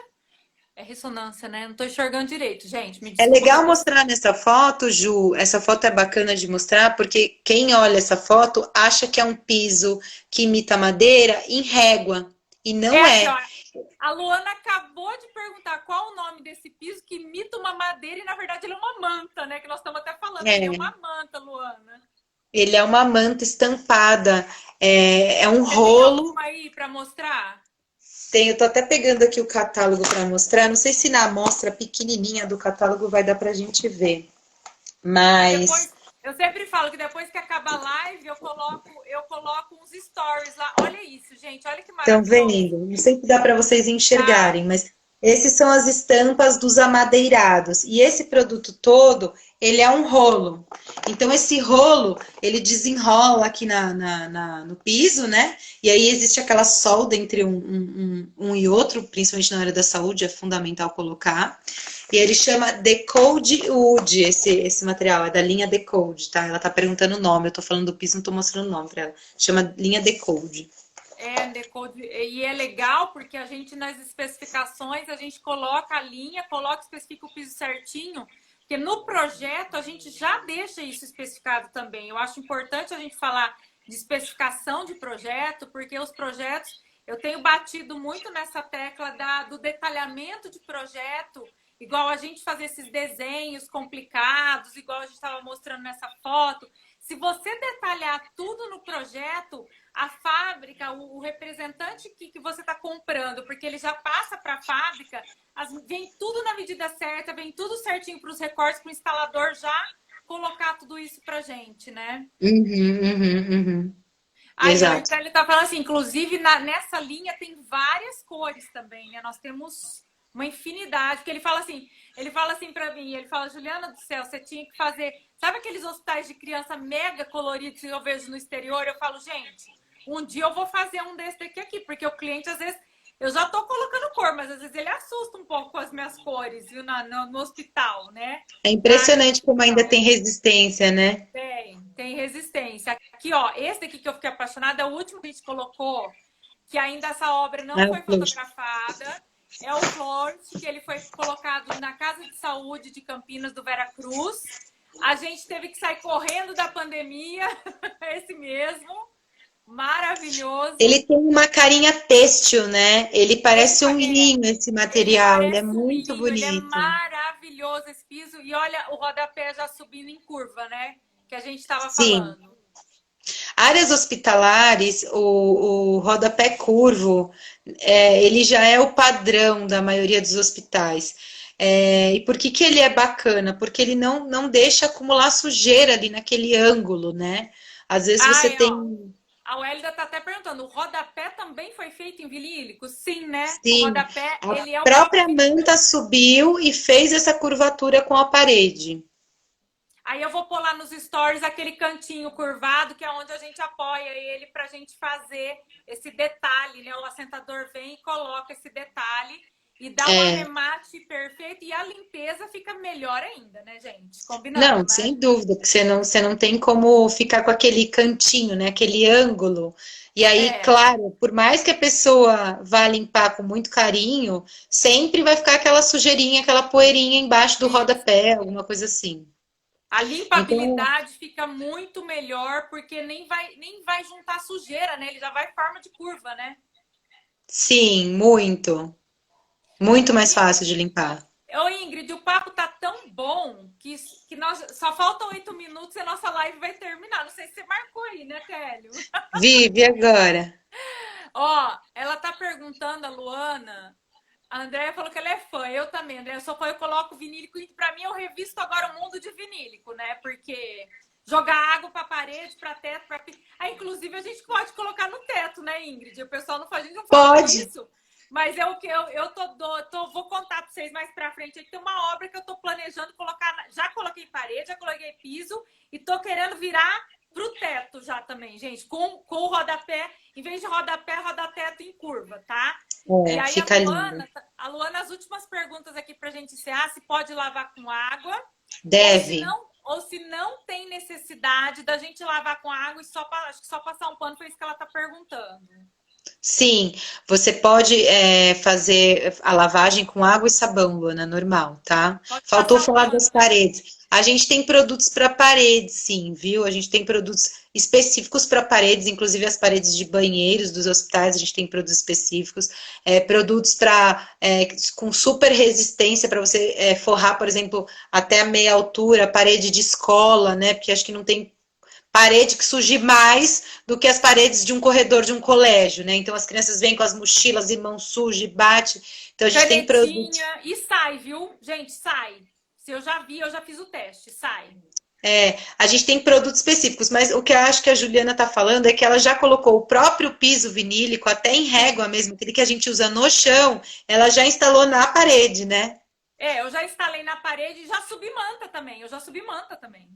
É ressonância, né? Não tô enxergando direito, gente. Me É desculpa que eu legal tô. mostrar nessa foto, Ju. Essa foto é bacana de mostrar, porque quem olha essa foto acha que é um piso que imita madeira em régua. E É não aqui, é. ó. A Luana acabou de perguntar qual o nome desse piso que imita uma madeira e, na verdade, ele é uma manta, né? Que nós estamos até falando. Ele é É. uma manta, Luana. Ele é uma manta estampada. É um Você tem rolo. alguma aí para mostrar? Tem, eu tô até pegando aqui o catálogo para mostrar. Não sei se na amostra pequenininha do catálogo vai dar pra gente ver. E Mas depois, eu sempre falo que depois que acaba a live, eu coloco uns stories lá. Olha isso, gente, olha que estão maravilhoso. vendo? Não sei se dá para vocês Tá? enxergarem, mas esses são as estampas dos amadeirados. E esse produto todo, ele é um rolo. Então, esse rolo, ele desenrola aqui no piso, né? E aí existe aquela solda entre um e outro, principalmente na área da saúde, é fundamental colocar. E ele chama Decode Wood, esse material, é da linha Decode, tá? Ela tá perguntando o nome, eu tô falando do piso, não tô mostrando o nome pra ela. Chama linha Decode. Decode, e é legal porque a gente nas especificações a gente coloca a linha, especifica o piso certinho, porque no projeto a gente já deixa isso especificado também. Eu acho importante a gente falar de especificação de projeto, porque os projetos eu tenho batido muito nessa tecla do detalhamento de projeto, igual a gente fazer esses desenhos complicados, igual a gente estava mostrando nessa foto. Se você detalhar tudo no projeto, a fábrica, o representante que você está comprando, porque ele já passa para a fábrica, vem tudo na medida certa, vem tudo certinho para os recortes, para o instalador já colocar tudo isso para a gente, né? Uhum, uhum, uhum. Aí, ó, Exato. então ele está falando assim, inclusive nessa linha tem várias cores também, né? Nós temos uma infinidade, porque ele fala assim para mim, ele fala, Juliana do céu, você tinha que fazer, sabe aqueles hospitais de criança mega coloridos que eu vejo no exterior? Eu falo, gente, um dia eu vou fazer um desse daqui aqui, porque o cliente às vezes, eu já tô colocando cor, mas às vezes ele assusta um pouco com as minhas cores, viu, no hospital, né? É Na área do impressionante como ainda hospital. tem resistência, né? Tem resistência. Aqui, ó, esse daqui que eu fiquei apaixonada é o último que a gente colocou, que ainda essa obra não Ah, foi fotografada. É o Flort, que ele foi colocado na Casa de Saúde de Campinas do Veracruz. A gente teve que sair correndo da pandemia, esse mesmo. ele Maravilhoso. tem uma carinha têxtil, né? Ele parece um linho, esse Ele material. Ele é parece um muito linho, ele é bonito. maravilhoso esse piso. E olha o rodapé já subindo em curva, né? Que a gente estava Sim. falando. Áreas hospitalares, o rodapé curvo, ele já é o padrão da maioria dos hospitais. E por que que ele é bacana? Porque ele não deixa acumular sujeira ali naquele ângulo, né? Às vezes você Ai, tem. ó, a Wélida tá até perguntando, o rodapé também foi feito em vinílico? Sim, né? O Sim, rodapé, a ele é o próprio própria vinílico. manta subiu e fez essa curvatura com a parede. Aí eu vou pôr lá nos stories aquele cantinho curvado, que é onde a gente apoia ele pra gente fazer esse detalhe, né? O assentador vem e coloca esse detalhe e dá um É, arremate perfeito e a limpeza fica melhor ainda, né, gente? Combinamos, não, né? sem dúvida, que você não tem como ficar com aquele cantinho, né? Aquele ângulo. E aí, É. claro, por mais que a pessoa vá limpar com muito carinho, sempre vai ficar aquela sujeirinha, aquela poeirinha embaixo do Isso. rodapé, alguma coisa assim. A Então, limpabilidade fica muito melhor porque nem vai juntar sujeira, né? Ele já vai em forma de curva, né? sim, muito. Muito mais E, fácil de limpar. ô Ingrid, o papo tá tão bom que nós só faltam 8 minutos e a nossa live vai terminar. Não sei se você marcou aí, né, Télio? Vive agora. Ó, ela tá perguntando, a Luana. A Andréia falou que ela é fã, eu também, Andréia. Eu sou fã, eu coloco vinílico e pra mim eu revisto agora o mundo de vinílico, né? Porque jogar água pra parede, pra teto, pra. Ah, inclusive a gente pode colocar no teto, né, Ingrid? O pessoal não faz, a gente não falou Pode. isso. Mas é o que vou contar para vocês mais para frente. Tem uma obra que eu estou planejando colocar. Já coloquei parede, já coloquei piso e estou querendo virar pro teto já também, gente. Com o rodapé, em vez de rodapé, rodateto em curva, tá? E aí Fica lindo. A Luana, as últimas perguntas aqui para a gente encerrar, se pode lavar com água, Deve. ou se não tem necessidade da gente lavar com água e acho que só passar um pano, foi isso que ela está perguntando. Sim, você pode fazer a lavagem com água e sabão, Luana, normal, tá? Pode Faltou passar um falar pano, das né? paredes. A gente tem produtos para paredes, sim, viu? A gente tem produtos específicos para paredes, inclusive as paredes de banheiros dos hospitais, a gente tem produtos específicos, produtos com super resistência para você forrar, por exemplo, até a meia altura, parede de escola, né? Porque acho que não tem parede que surge mais do que as paredes de um corredor de um colégio, né? Então as crianças vêm com as mochilas e mão suja e bate. Então a gente tem produtos. Canetinha e sai, viu? Gente, sai. Se eu já vi, eu já fiz o teste, sai. A gente tem produtos específicos, mas o que eu acho que a Juliana está falando é que ela já colocou o próprio piso vinílico, até em régua mesmo, aquele que a gente usa no chão, ela já instalou na parede, né? Eu já instalei na parede e já subi manta também. Eu já subi manta também.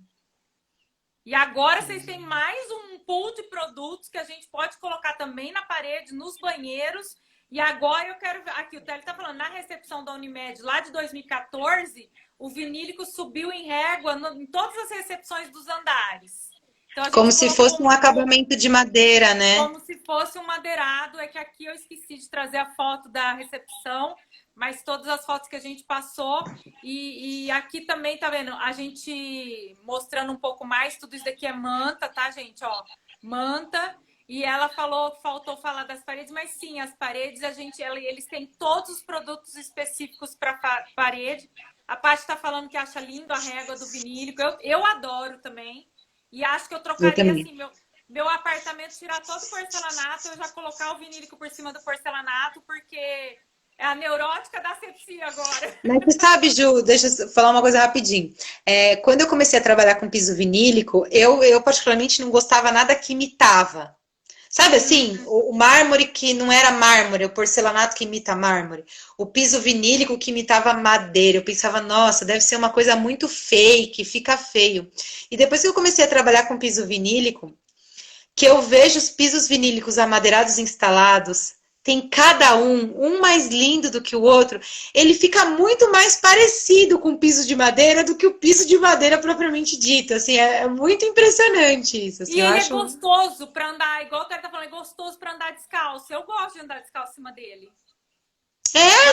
E agora vocês têm mais um pool de produtos que a gente pode colocar também na parede, nos banheiros. E agora eu quero ver. Aqui, o Télio está falando, na recepção da Unimed, lá de 2014, o vinílico subiu em régua em todas as recepções dos andares. Então, como se fosse um acabamento de madeira, né? Como se fosse um madeirado. É que aqui eu esqueci de trazer a foto da recepção, mas todas as fotos que a gente passou. E aqui também, tá vendo? A gente mostrando um pouco mais, tudo isso daqui é manta, tá, gente? Ó, manta. E ela falou, faltou falar das paredes, mas sim, as paredes, eles têm todos os produtos específicos para parede. A Paty está falando que acha lindo a régua do vinílico. Eu adoro também. E acho que eu trocaria assim, meu apartamento, tirar todo o porcelanato, eu já colocar o vinílico por cima do porcelanato, porque é a neurótica da asepsia agora. Mas você sabe, Ju, deixa eu falar uma coisa rapidinho. Quando eu comecei a trabalhar com piso vinílico, eu particularmente não gostava nada que imitava. Sabe assim, o mármore que não era mármore, o porcelanato que imita mármore, o piso vinílico que imitava madeira. Eu pensava, nossa, deve ser uma coisa muito fake, fica feio. E depois que eu comecei a trabalhar com piso vinílico, que eu vejo os pisos vinílicos amadeirados instalados, tem cada um mais lindo do que o outro, ele fica muito mais parecido com o piso de madeira do que o piso de madeira propriamente dito. Assim, é muito impressionante isso. Assim, e ele acho... é gostoso para andar, igual o cara tá falando, é gostoso para andar descalço. Eu gosto de andar descalço em cima dele.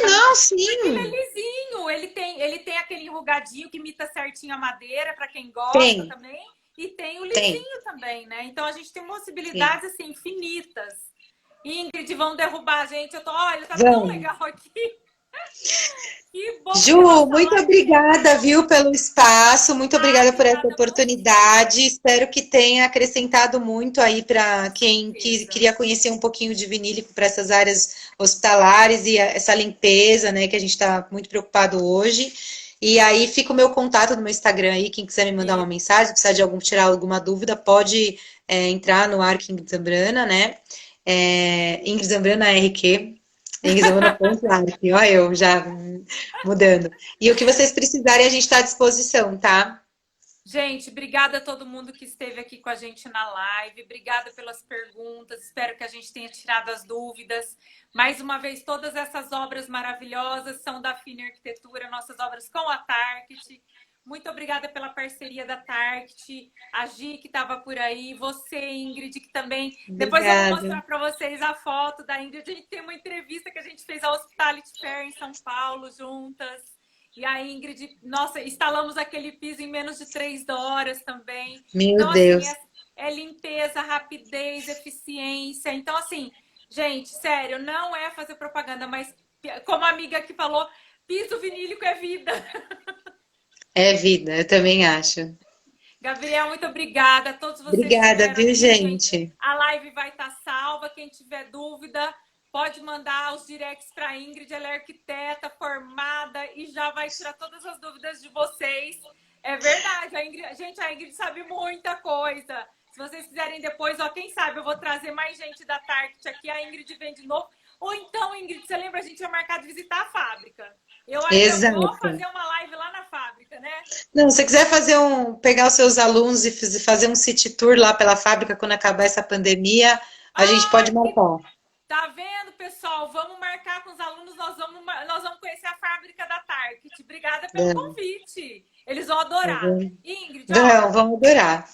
Não, sim. Porque ele é lisinho, ele tem aquele enrugadinho que imita certinho a madeira, para quem gosta também. E tem o lisinho também, né? Então a gente tem possibilidades assim infinitas. Ingrid, vão derrubar a gente. Olha, tá tão legal aqui. Que bom. Ju, muito obrigada, viu, pelo espaço. Muito obrigada por essa oportunidade. Espero que tenha acrescentado muito aí para quem queria conhecer um pouquinho de vinílico para essas áreas hospitalares e essa limpeza, né, que a gente está muito preocupado hoje. E aí fica o meu contato no meu Instagram aí, quem quiser me mandar uma mensagem, precisar de tirar alguma dúvida, pode entrar no Arc Ingrid Zambrana, né? Ingrid Zambrana RQ. Ingrid Zambrana.arc. Ó, eu já mudando. E o que vocês precisarem, a gente está à disposição, tá? Gente, obrigada a todo mundo que esteve aqui com a gente na live. Obrigada pelas perguntas. Espero que a gente tenha tirado as dúvidas. Mais uma vez, todas essas obras maravilhosas são da Fine Arquitetura, nossas obras com a Target. Muito obrigada pela parceria da Target, a Gi que estava por aí, você, Ingrid, que também... Obrigada. Depois eu vou mostrar para vocês a foto da Ingrid. A gente tem uma entrevista que a gente fez a Hospitality Fair em São Paulo juntas. E a Ingrid, nossa, instalamos aquele piso em menos de 3 horas também. Meu então, Deus. Assim, é limpeza, rapidez, eficiência. Então, assim, gente, sério, não é fazer propaganda, mas como a amiga aqui falou, piso vinílico é vida. É vida, eu também acho. Gabriel, muito obrigada a todos vocês. Obrigada, viu, gente? A live vai estar salva. Quem tiver dúvida, pode mandar os directs para a Ingrid. Ela é arquiteta formada e já vai tirar todas as dúvidas de vocês. É verdade, a Ingrid sabe muita coisa. Se vocês quiserem depois, quem sabe eu vou trazer mais gente da Target aqui. A Ingrid vem de novo. Ou então, Ingrid, você lembra? A gente tinha marcado de visitar a fábrica. Eu ainda vou fazer uma live lá na fábrica, né? Não, se você quiser pegar os seus alunos e fazer um city tour lá pela fábrica quando acabar essa pandemia, a gente pode marcar. Tá vendo, pessoal? Vamos marcar com os alunos, nós vamos conhecer a fábrica da Target. Obrigada pelo convite. Eles vão adorar. Ingrid, vão adorar.